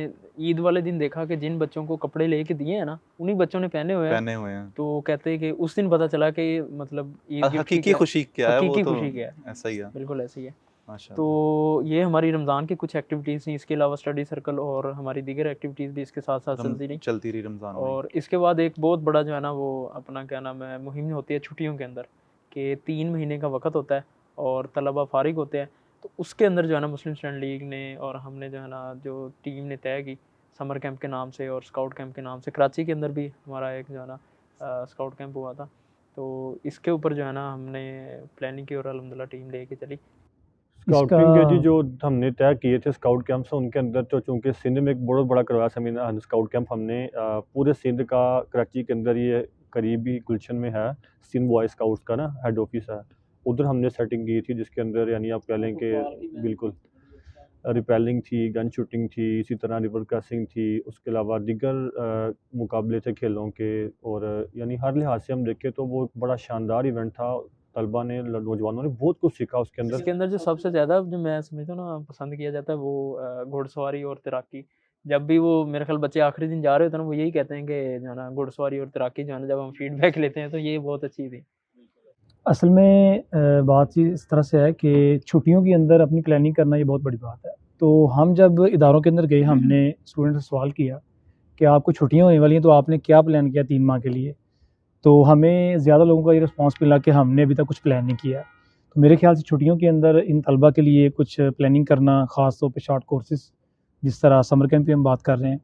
ईद वाले दिन देखा कि जिन बच्चों को कपड़े लेके दिए हैं ना, उन्हीं बच्चों ने पहने हुए हैं, पहने हुए हैं। तो कहते हैं कि उस दिन पता चला कि मतलब ईद गिफ्ट की हकीकी क्या खुशी क्या है वो हकीकी तो खुशी क्या है। ऐसा ही है। बिल्कुल ऐसी है। तो माशाल्लाह। ये हमारी रमज़ान की कुछ एक्टिविटीज़ थी, इसके अलावा स्टडी सर्कल और हमारी दीगर एक्टिविटीज़ भी इसके साथ साथ चलती रही। चलती रही रमज़ान में। और इसके बाद एक बहुत बड़ा जो है ना वो अपना क्या नाम है मुहिम होती है छुट्टियों के अंदर, कि 3 महीने का वक़्त होता है और तलबा फ़ारिग होते हैं। तो उसके अंदर जो है ना मुस्लिम स्टूडेंट लीग ने और हमने जो है ना जो टीम ने तय की समर कैंप के नाम से और स्काउट कैंप के नाम से, कराची के अंदर भी हमारा एक जो है ना स्काउट कैंप हुआ था। तो इसके ऊपर जो है ना हमने प्लानिंग की और अल्हम्दुलिल्लाह टीम लेके चली। स्काउटिंग के जी इसका जो हमने तय किए थे स्काउट कैंप्स, उनके अंदर तो चूँकि सिंध में एक बहुत बड़ा करवाया सेमिनार स्काउट कैंप हमने, पूरे सिंध का कराची के अंदर ये करीबी गुलशन में है सिंध बॉय स्काउट्स का ना हेड ऑफिस है, उधर हमने सेटिंग की थी, जिसके अंदर यानी आप कह लें कि बिल्कुल रिपेलिंग थी, गन शूटिंग थी, इसी तरह रिवर क्रॉसिंग थी, उसके अलावा दीगर मुकाबले थे खेलों के, और यानी हर लिहाज से हम देखें तो वो एक बड़ा शानदार इवेंट था। तलबा ने नौजवानों ने बहुत कुछ सीखा उसके अंदर। इसके अंदर जो सबसे ज़्यादा जो मैं समझता हूँ ना पसंद किया जाता है वो घुड़सवारी और तैराकी। जब भी वो मेरे ख्याल बच्चे आखिरी दिन जा रहे होते हैं ना, वो यही कहते हैं कि जो है ना घुड़सवारी और तैराकी जो है ना, जब हम फीडबैक लेते हैं तो ये बहुत अच्छी थी। असल में बात चीज़ इस तरह से है कि छुट्टियों के अंदर अपनी प्लानिंग करना ये बहुत बड़ी बात है। तो हम जब इदारों के अंदर गए, हमने स्टूडेंट से सवाल किया कि आपको छुट्टियाँ होने वाली हैं, तो आपने क्या प्लान किया 3 माह के लिए? तो हमें ज़्यादा लोगों का ये रिस्पॉन्स मिला कि हमने अभी तक कुछ प्लान नहीं किया। तो मेरे ख़्याल से छुट्टियों के अंदर इन तलबा के लिए कुछ प्लानिंग करना, ख़ास तौर पे शॉर्ट कोर्सेज़ जिस तरह समर कैंप की हम बात कर रहे हैं,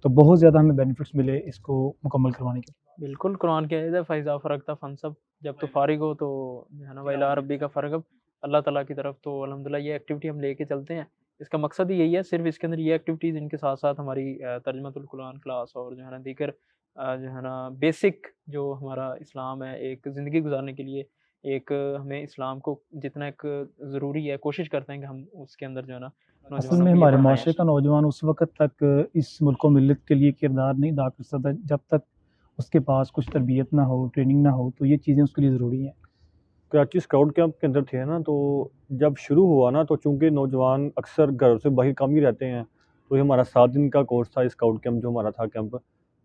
तो बहुत ज़्यादा हमें बेनिफिट्स मिले इसको मुकम्मल करवाने के। बिल्कुल, कुरान की आयत है फ़इज़ा फ़रग़्ता फ़ंसब, जब तो फ़ारिग हो तो जो है ना वइला रब्बिका फ़रग़ब, अल्लाह ताला की तरफ। तो अल्हम्दुलिल्लाह ये एक्टिविटी हम लेके चलते हैं। इसका मकसद ही यही है, सिर्फ़ इसके अंदर ये एक्टिविटीज़, इनके साथ-साथ हमारी तर्जुमतुल कुरान क्लास और जो है ना दीगर जो है ना बेसिक जो हमारा इस्लाम है, एक ज़िंदगी गुज़ारने के लिए एक हमें इस्लाम को जितना एक ज़रूरी है, कोशिश करते हैं कि हम उसके अंदर जो है ना असल नौजवानों में को ये हमारे पढ़ाएँ। माशरे का नौजवान उस वक़्त तक इस मुल्क व मिल्लत के लिए किरदार नहीं अदा कर सकता, जब तक उसके पास कुछ तरबियत ना हो, ट्रेनिंग ना हो, तो ये चीज़ें उसके लिए ज़रूरी हैं। कराची स्काउट कैंप के अंदर थे ना, तो जब शुरू हुआ ना, तो चूँकि नौजवान अक्सर घर से बाहर कम ही रहते हैं, तो ये हमारा 7 दिन का कोर्स था स्काउट कैंप जो हमारा था कैंप।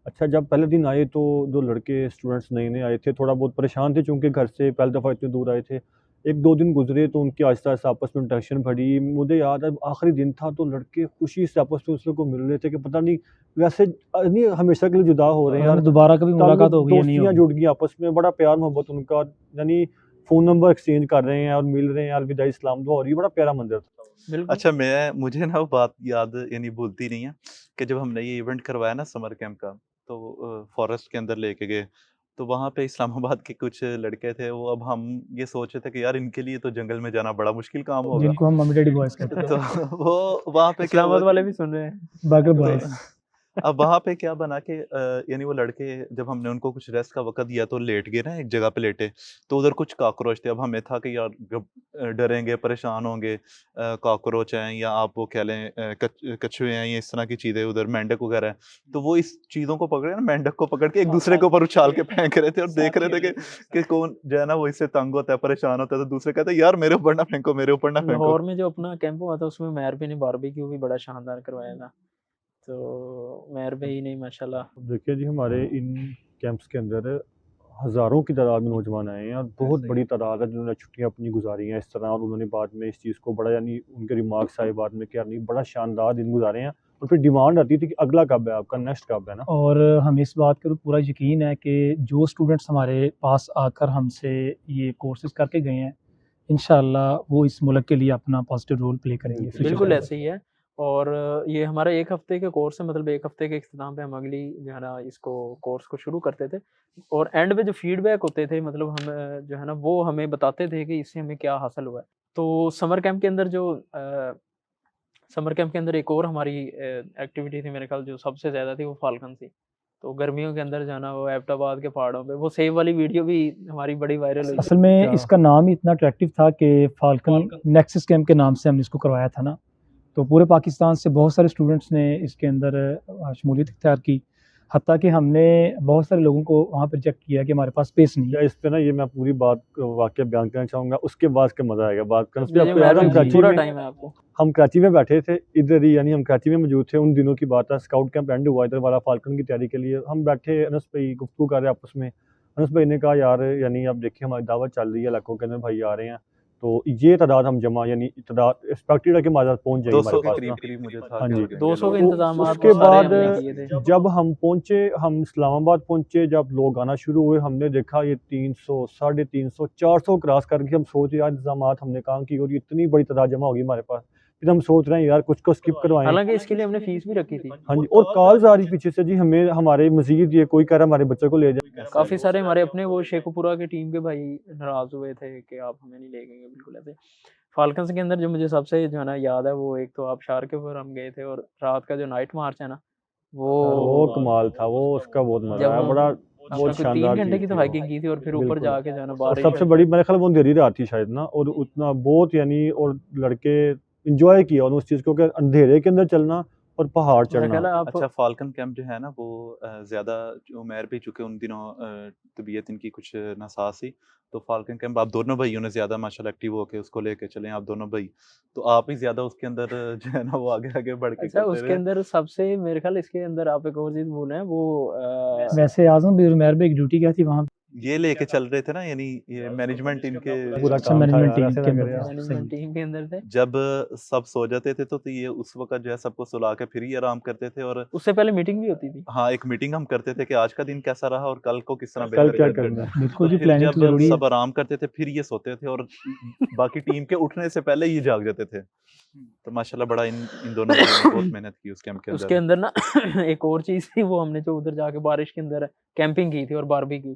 अच्छा, जब पहले दिन आए तो जो लड़के स्टूडेंट्स नए-नए आए थे थोड़ा बहुत परेशान थे, चूँकि घर से पहली दफ़ा इतनी दूर आए थे। 1-2 दिन गुज़रे तो उनकी आहिस्ता-आहिस्ता आपस में इंटरेक्शन बढ़ी। मुझे याद है आखिरी दिन था तो लड़के खुशी से आपस में एक-दूसरे को मिल रहे थे कि पता नहीं वैसे नहीं हमेशा के लिए जुदा हो रहे हैं पता यार, नहीं दोबारा कभी ताल्लुक मुलाकात होगी या नहीं दोस्तियाँ होगी। जुड़ गई आपस में, बड़ा प्यार मोहब्बत उनका, यानी फ़ोन नंबर एक्सचेंज कर रहे हैं और मिल रहे हैं, अलविदा इस्लाम दुआ हो रही है, बड़ा प्यारा मंज़र था। बिल्कुल। अच्छा, मुझे ना वो बात याद यानी भूलती नहीं है कि जब हमने ये इवेंट करवाया ना समर कैंप का, तो फॉरेस्ट के अंदर लेके गए, तो वहाँ पे इस्लामाबाद के कुछ लड़के थे, वो अब हम ये सोच रहे थे कि यार इनके लिए तो जंगल में जाना बड़ा मुश्किल काम होगा। जिनको हम मम्मी डैडी बॉयज़ कहते तो वो वहाँ पे क्या हुआ इस्लामाबाद वाले कि भी सुन रहे हैं। हैं, बागर तो बॉयज़। अब वहाँ पे क्या बना कि यानी वो लड़के जब हमने उनको कुछ रेस्ट का वक़्त दिया तो लेट गए ना एक जगह पे लेटे, तो उधर कुछ कॉकरोच थे। अब हमें था कि यार जब डरेंगे, परेशान होंगे, कॉकरोच हैं या आप वो कह लें कछुए हैं या इस तरह की चीज़ें उधर मेंढक वगैरह हैं। तो वो इस चीज़ों को पकड़े ना, मेंढक को पकड़ के एक-दूसरे के ऊपर उछाल के फेंक रहे थे और देख रहे थे कि कौन जो है ना वो इससे तंग होता है, परेशान होता है, तो दूसरे कहते हैं यार मेरे ऊपर ना फेंको, मेरे ऊपर ना फेंको। लाहौर में जो अपना कैंप हुआ था उसमें मेयर भाई ने बारबेक्यू भी बड़ा शानदार करवाया था। तो मेयर भाई ने माशाल्लाह अब देखिए जी, हमारे इन कैंप्स के अंदर हज़ारों की तादाद में नौजवान आए हैं और बहुत बड़ी तादाद है जिन्होंने छुट्टियाँ अपनी गुजारी हैं इस तरह, और उन्होंने बाद में इस चीज़ को बड़ा, यानी उनके रिमार्क्स आए बाद में कि यार नहीं बड़ा शानदार दिन गुजारे हैं, और फिर डिमांड आती थी कि अगला कब है आपका, नेक्स्ट कब है ना। और हमें इस बात का पूरा यकीन है कि जो स्टूडेंट्स हमारे पास आकर हमसे ये कोर्सेज़ करके गए हैं, इंशाअल्लाह वो इस मुल्क के लिए अपना पॉज़िटिव रोल प्ले करेंगे फ्यूचर के बिल्कुल अंदर। ऐसे ही है। और ये हमारा 1 हफ़्ते का कोर्स है, मतलब 1 हफ़्ते के इख्तिताम पे हम अगली जो है ना इसको कोर्स को शुरू करते थे और एंड में जो फीडबैक होते थे मतलब हम जो है ना वो हमें बताते थे कि इससे हमें क्या हासिल हुआ है। तो समर कैंप के अंदर समर कैंप के अंदर एक और हमारी एक्टिविटी थी मेरे ख़्याल जो सबसे ज़्यादा थी वो फ़ाल्कन थी। तो गर्मियों के अंदर जो है ना वो एबटाबाद के पहाड़ों पे वो सेब वाली वीडियो भी हमारी बड़ी वायरल हुई थी। असल में क्या इसका नाम ही इतना अट्रैक्टिव था कि फ़ाल्कन नेक्सस कैंप के नाम से हमने इसको करवाया था ना, तो पूरे पाकिस्तान से बहुत सारे स्टूडेंट्स ने इसके अंदर शमूलियत इख्तियार की। हत्ता कि हमने बहुत सारे लोगों को वहाँ पे रिजेक्ट किया कि हमारे पास स्पेस नहीं या है। इस पे ना ये मैं पूरी बात वाक़या बयान करना चाहूँगा, उसके बाद का मज़ा आएगा बात करना। उसपे जी, जी, आपको याद है मैं हम भी कराची पूरा में टाइम है आपको। हम कराची में बैठे थे, इधर ही यानी हम कराची में मौजूद थे, उन दिनों की बात है, स्काउट कैंप एंड हुआ इधर वाला फ़ाल्कन की तैयारी के लिए। हम बैठे, अनस भाई गुफ्तगू कर रहे हैं आपस में। अनस भाई ने कहा यार यानी अब देखिए हमारी दावत चल रही है, लाखों के अंदर भाई आ रहे हैं, तो ये तादाद हम जमा यानी तादाद एक्सपेक्टेड है कि हमारे साथ पहुँच जाएगी 200 हमारे के पास करीब ना। करीब मुझे था हाँ कि जी। होंगे 200 के लोग। तो इंतज़ामात उसके वो सारे बाद हमने किए थे। जब हम पहुँचे, हम इस्लामाबाद पहुँचे, जब लोग आना शुरू हुए, हमने देखा ये 300, 350, 400 क्रॉस करके हम सोच यार इंतज़ामात हमने काम की और इतनी बड़ी तादाद जमा होगी हमारे पास। फिर हम सोच रहे हैं यार कुछ को स्किप करवाएँ। हालाँकि इसके लिए हमने फ़ीस भी रखी थी। हाँ जी, और कॉल्स आ रही पीछे से जी हमें हमारे मज़ीद ये कोई कह रहा है हमारे बच्चे को ले जाओ। ऐसा काफ़ी ही सारे हमारे अपने वो शेखुपुरा की टीम के भाई नाराज़ हुए थे कि आप हमें नहीं ले गए बिल्कुल ऐसे। फ़ाल्कन्स के अंदर जो मुझे सबसे जो है ना याद है वो एक तो आबशार के ऊपर हम गए थे और रात का जो नाइट मार्च है ना, यार वो वो कमाल था, वो उसका बहुत मज़ा जब आया, बड़ा आपने बहुत कोई 3 शानदार घंटे चीज़ की तो थी वो। हाइकिंग की थी और फिर ऊपर बिल्कुल। जाके जो है ना और बारिश सबसे बड़ी मेरे ख्याल में वो अंधेरी रात थी शायद ना, और उतना बहुत यानी और लड़के एन्जॉय किया उन्होंने उस चीज़ को कि अंधेरे के अंदर चलना और पहाड़ मेरा चढ़ना। ख़्याल है आप अच्छा, फ़ाल्कन कैंप जो है ना वो ज़्यादा जो उमैर भी चूँकि उन दिनों तबीयत इनकी कुछ नासाज़ थी, तो फ़ाल्कन कैंप आप दोनों भाइयों ने ज़्यादा माशाल्लाह एक्टिव होके उसको लेके चले आप दोनों भाई। तो आप ही ज़्यादा उसके अंदर जो है ना वो आगे-आगे बढ़ के अच्छा करते उसके रहे। अंदर सबसे मेरे ख़्याल इसके अंदर आप एक और चीज़ भूल रहे हैं वो वैसे आज़म भी और उमैर भी एक ड्यूटी क्या थी वहाँ ये लेके चल रहे थे ना यानी ये मैनेजमेंट इनके पूरा अच्छा काम था मैनेजमेंट यार, टीम ऐसे के ना अंदर करें थे। आप। मैनेजमेंट सही। टीम के अंदर थे। जब सब सो जाते थे तो ये उस वक़्त जो है सबको सुला के फिर ही आराम करते थे और उससे पहले मीटिंग भी होती थी। हाँ, एक मीटिंग हम करते थे कि आज का दिन कैसा रहा और कल को किस तरह कल बेहतर क्या करना करना है। है? तो बिल्कुल जी, फिर प्लानिंग तो जब ज़रूरी है। सब आराम करते थे फिर ये सोते थे और बाकी टीम के उठने से पहले ये जाग जाते थे। तो माशाल्लाह बड़ा इन इन दोनों भाइयों ने बहुत मेहनत की उस कैंप के उसके अंदर। अंदर ना एक और चीज़ थी वो हमने जो उधर जाके बारिश के अंदर कैंपिंग की थी और बारबेक्यू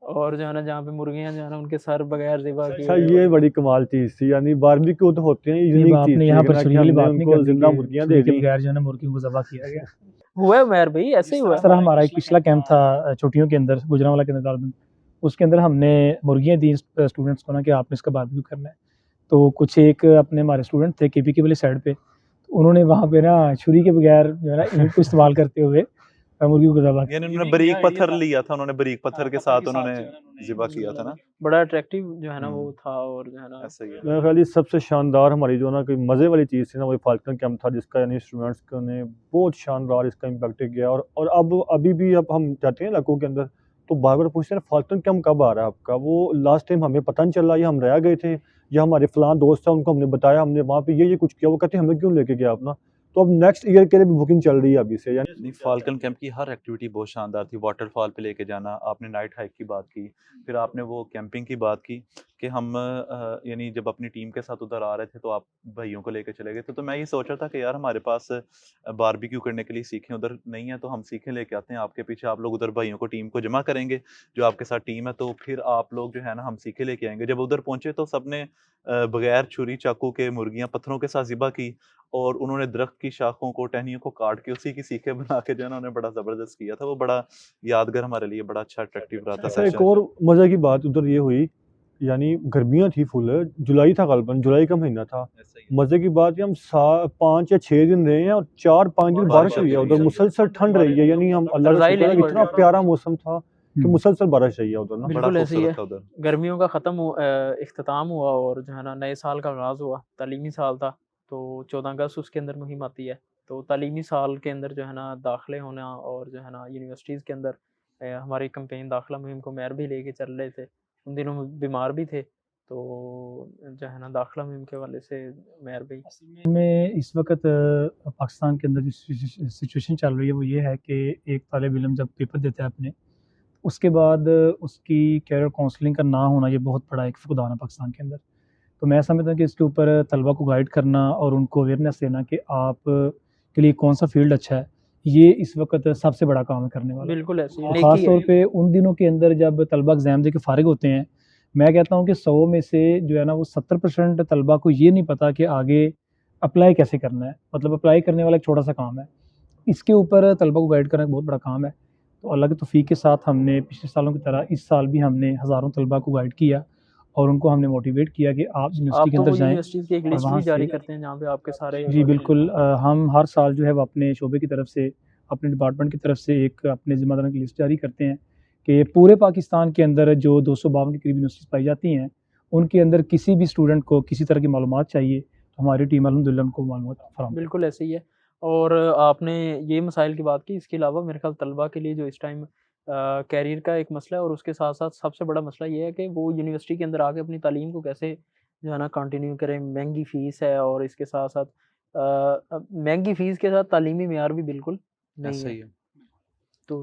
और जो है ना जहाँ पे मुर्गियाँ जो है ना उनके सर बगैर ज़िबा अच्छा किए ये बड़ी कमाल चीज़ थी, यानी बारबेक्यू तो होते हैं, ये यूनिक चीज़ आपने थी यहाँ एक पर ना कि छुरी वाली हमने बात नहीं उनको करनी ज़िंदा कि मुर्गियाँ दे छुरी के दी। बगैर जो है ना मुर्गियों को ज़बह किया गया। हुआ है उमैर भाई ऐसे ही हुआ इस है। तरह हमारा एक पिछला कैंप था छुट्टियों के अंदर गुजरांवाला के अंदर गार्डन, उसके अंदर हमने मुर्गियाँ दी स्टूडेंट्स को ना कि आपने इसका बारबेक्यू करना है। तो कुछ एक अपने हमारे स्टूडेंट थे केपीके वाली साइड पे, तो उन्होंने वहाँ पे ना छुरी के बगैर जो है ना ईंट को इस्तेमाल करते हुए मुर्गी को ज़बह यानी किया। उन्होंने बारीक पत्थर लिया था, उन्होंने बारीक पत्थर के साथ उन्होंने ज़िबा किया था ना? बड़ा अट्रैक्टिव जो है ना वो हुँ, था और जो है ना ऐसा ही है। मेरे ख्याल ये सबसे शानदार हमारी जो ना कोई मज़े वाली चीज़ थी ना, वही फाल्कन कैंप था जिसका यानी स्टूडेंट्स को ने बहुत शानदार इसका इम्पैक्ट किया। और अब अभी भी अब हम जाते हैं इलाकों के अंदर तो बार-बार पूछते हैं फाल्कन कैंप कब आ रहा है आपका? वो लास्ट टाइम हमें पता नहीं चला या हम रह गए थे या हमारे फलाँ दोस्त हैं उनको हमने बताया हमने वहाँ पे ये कुछ किया, वो कहते हैं हमें क्यों लेके गए आप ना? तो अब नेक्स्ट ईयर के लिए भी बुकिंग चल रही है अभी से यानी नहीं, फ़ाल्कन कैंप की हर एक्टिविटी बहुत शानदार थी। वाटरफॉल पे लेके जाना, आपने नाइट हाइक की बात की, फिर आपने वो कैंपिंग की बात की कि हम यानी जब अपनी टीम के साथ उधर आ रहे थे तो आप भाइयों को लेके चले गए थे। तो मैं ये सोच रहा था कि यार हमारे पास बारबेक्यू करने के लिए सीखें उधर नहीं है तो हम सीखें लेके आते हैं आपके पीछे आप लोग उधर भाइयों को टीम को जमा करेंगे, जो आपके साथ टीम है तो फिर आप लोग जो है ना हम सीखे लेके आएँगे। जब उधर पहुँचे तो सबने बगैर छुरी चाकू के मुर्गियाँ पत्थरों के साथ ज़िबा की और उन्होंने दरख्त की शाखों को, टहनियों को काट के उसी की सीखें बना के जो है ना उन्होंने बड़ा ज़बरदस्त किया था। वो बड़ा यादगार हमारे लिए बड़ा अच्छा अट्रैक्टिव रहा था अच्छा एक सेशन। और मज़े की बात उधर ये हुई, यानी गर्मियाँ थी फुल, जुलाई था ग़ालिबन, जुलाई का महीना था। ऐसा ही है। मज़े की बात ये हम 5 या 6 दिन रहे हैं और 4-5 दिन बारिश हुई है, उधर मुसलसल ठंड रही है, यानी हम अल्लाह का रज़ाई शुक्र है लेनी कि पड़ इतना जाती है। प्यारा मौसम था कि मुसलसल बारिश रही है उधर ना। बड़ा बिल्कुल ऐसे ही है। खूबसूरत था उधर। गर्मियों का इख्तिताम हुआ और जो है ना नए साल का आगाज़ हुआ, तालीमी साल था, तो 14 अगस्त उसके अंदर मुहिम आती है। तो तालीमी साल के अंदर जो है ना दाखिले होना और जो है ना यूनिवर्सिटीज़ के अंदर हमारी कैंपेन दाखिला मुहिम को मैर भी लेके चल रहे थे। उन दिनों में बीमार भी थे, तो जो है ना दाखिला मुहिम के हवाले से मैर भी में इस वक्त पाकिस्तान के अंदर जो सिचुएशन चल रही है वो ये है कि एक तालिब इल्म जब पेपर देता है अपने, उसके बाद उसकी कैरियर काउंसलिंग का ना होना ये बहुत बड़ा एक फुकदान है पाकिस्तान के अंदर। तो मैं समझता हूँ कि इसके ऊपर तलबा को गाइड करना और उनको अवेयरनेस देना कि आप के लिए कौन सा फील्ड अच्छा है, ये इस वक्त सबसे बड़ा काम है करने वाला। बिल्कुल ऐसे ही और नेकी ख़ास है तौर ये। पे उन दिनों के अंदर जब तलबा एग्ज़ाम दे के फ़ारिग होते हैं, मैं कहता हूँ कि 100 में से जो है ना वो 70% तलबा को ये नहीं पता कि आगे अप्लाई कैसे करना है। मतलब अप्लाई करने वाला एक छोटा-सा काम है। इसके ऊपर तलबा को गाइड करना एक बहुत बड़ा काम है। तो अल्लाह की तौफ़ीक के साथ हमने पिछले सालों की तरह इस साल भी हमने हज़ारों तलबा को गाइड किया और उनको हमने मोटिवेट किया कि आप यूनिवर्सिटी आप के तो अंदर वो जाएँ यूनिवर्सिटीज़ की एक और लिस्ट वहाँ भी जारी से करते हैं जहाँ पे आपके सारे जी बिल्कुल हम हर साल जो है वो अपने शोबे की तरफ से, अपने डिपार्टमेंट की तरफ से एक अपने ज़िम्मेदारों की लिस्ट जारी करते हैं कि पूरे पाकिस्तान के अंदर जो 252 के करीब यूनिवर्सिटीज़ पाई जाती हैं, उनके अंदर किसी भी स्टूडेंट को किसी तरह की मालूमात चाहिए, तो हमारी टीम अल्हम्दुलिल्लाह उनको मालूमात फराहम करती है। बिल्कुल ऐसे ही है। और आपने ये मसाइल की बात की, इसके अलावा मेरे ख़्याल तलबा के लिए जो इस टाइम करियर का एक मसला है और उसके साथ-साथ सबसे बड़ा मसला ये है कि वो यूनिवर्सिटी के अंदर आके अपनी तालीम को कैसे जो है ना कंटिन्यू करें। महँगी फ़ीस है और इसके साथ-साथ महँगी फ़ीस के साथ तालीमी मेयार भी बिल्कुल नहीं ऐसा है। ही है। तो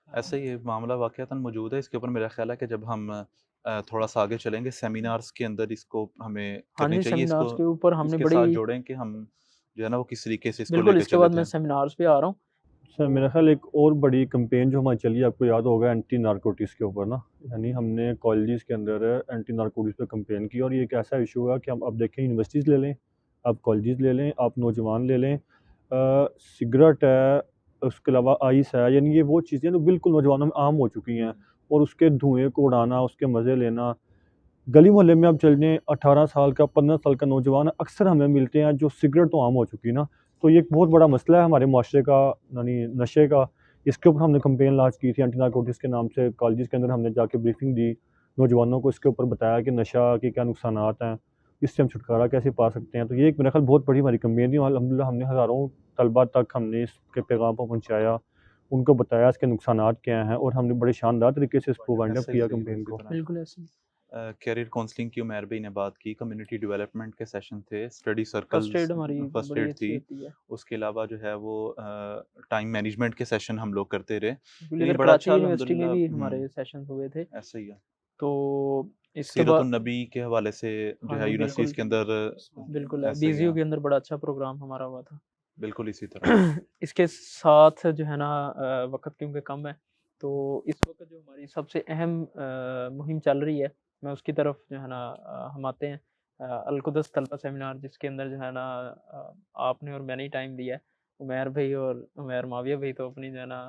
ऐसा ही ये मामला वाक़ईतन मौजूद है। इसके ऊपर मेरा ख़्याल है कि जब हम थोड़ा-सा आगे चलेंगे सेमिनार्स के अंदर इसको हमें हाँ करनी जी, चाहिए, इसको सेमिनार्स के ऊपर हमने इसके साथ बड़ी जोड़ें कि हम जो है ना वो किस तरीके से इसको बिल्कुल लेके इसके चल बाद लेते मैं हैं। सेमिनार्स पे आ रहा हूँ। सर मेरा ख्याल एक और बड़ी कैंपेन जो हमारी चली आपको याद होगा एंटी नारकोटिक्स के ऊपर ना, यानी हमने कॉलेजेस के अंदर एंटी नारकोटिक्स पे कैंपेन की और ये एक ऐसा इशू है कि हम अब देखें यूनिवर्सिटीज़ ले लें, आप कॉलेजेस ले लें, आप नौजवान ले लें, सिगरेट है, उसके अलावा आइस है, यानी ये वो चीज़ें जो बिल्कुल नौजवानों में आम हो चुकी हैं और उसके धुएँ को उड़ाना, उसके मज़े लेना। गली मोहल्ले में आप चल जाएँ, 18 साल का 15 साल का नौजवान अक्सर हमें मिलते हैं जो सिगरेट तो आम हो चुकी है ना, तो ये एक बहुत बड़ा मसला है हमारे माशरे का, यानी नशे का। इसके ऊपर हमने कैंपेन लॉन्च की थी एंटी नारकोटिक्स के नाम से, कॉलेजेस के अंदर हमने जाके ब्रीफिंग दी, नौजवानों को इसके ऊपर बताया कि नशा के क्या नुकसानात हैं, इससे हम छुटकारा कैसे पा सकते हैं। तो ये एक मेरा ख्याल बहुत बड़ी हमारी कैंपेन थी और अल्हम्दुलिल्लाह हमने हज़ारों तलबा तक हमने इसके पैगाम को पहुँचाया, उनको बताया इसके नुकसानात क्या हैं और हमने बड़े शानदार तरीके से इसको वाइंड अप ऐसा ही किया है, कैंपेन इसी को। तरह बिल्कुल ऐसे ही। करियर काउंसलिंग की उमर भाई ने बात की, कम्युनिटी डेवलपमेंट के सेशन थे, स्टडी फर्स्ट सर्कल्स, एड हमारी फर्स्ट बड़ी एड थी। अच्छी होती है। उसके अलावा जो है वो टाइम मैनेजमेंट के सेशन हम लोग करते रहे। बिल्कुल, यानी इधर बड़ा कराची अच्छा यूनिवर्सिटी में अल्हम्दुलिल्लाह भी हमारे सेशंस हुए थे। ऐसा ही है। तो इसके बाद सीरतुन नबी के हवाले से जो हाँ है जी, यूनिवर्सिटीज़ बिल्कुल। के अंदर बिल्कुल है, ऐसा ही बीजीयू है, के अंदर बड़ा अच्छा प्रोग्राम हमारा हुआ था। बिल्कुल इसी तरह। इसके साथ जो है ना वक़्त क्योंकि कम है, तो इस वक़्त जो हमारी सबसे अहम मुहिम चल रही है, मैं उसकी तरफ जो है ना हम आते हैं। अल-कुदस तलबा सेमिनार जिसके अंदर जो है ना आपने और मैंने ही टाइम दिया है। उमैर भाई और उमैर माविया भाई तो अपनी जो है ना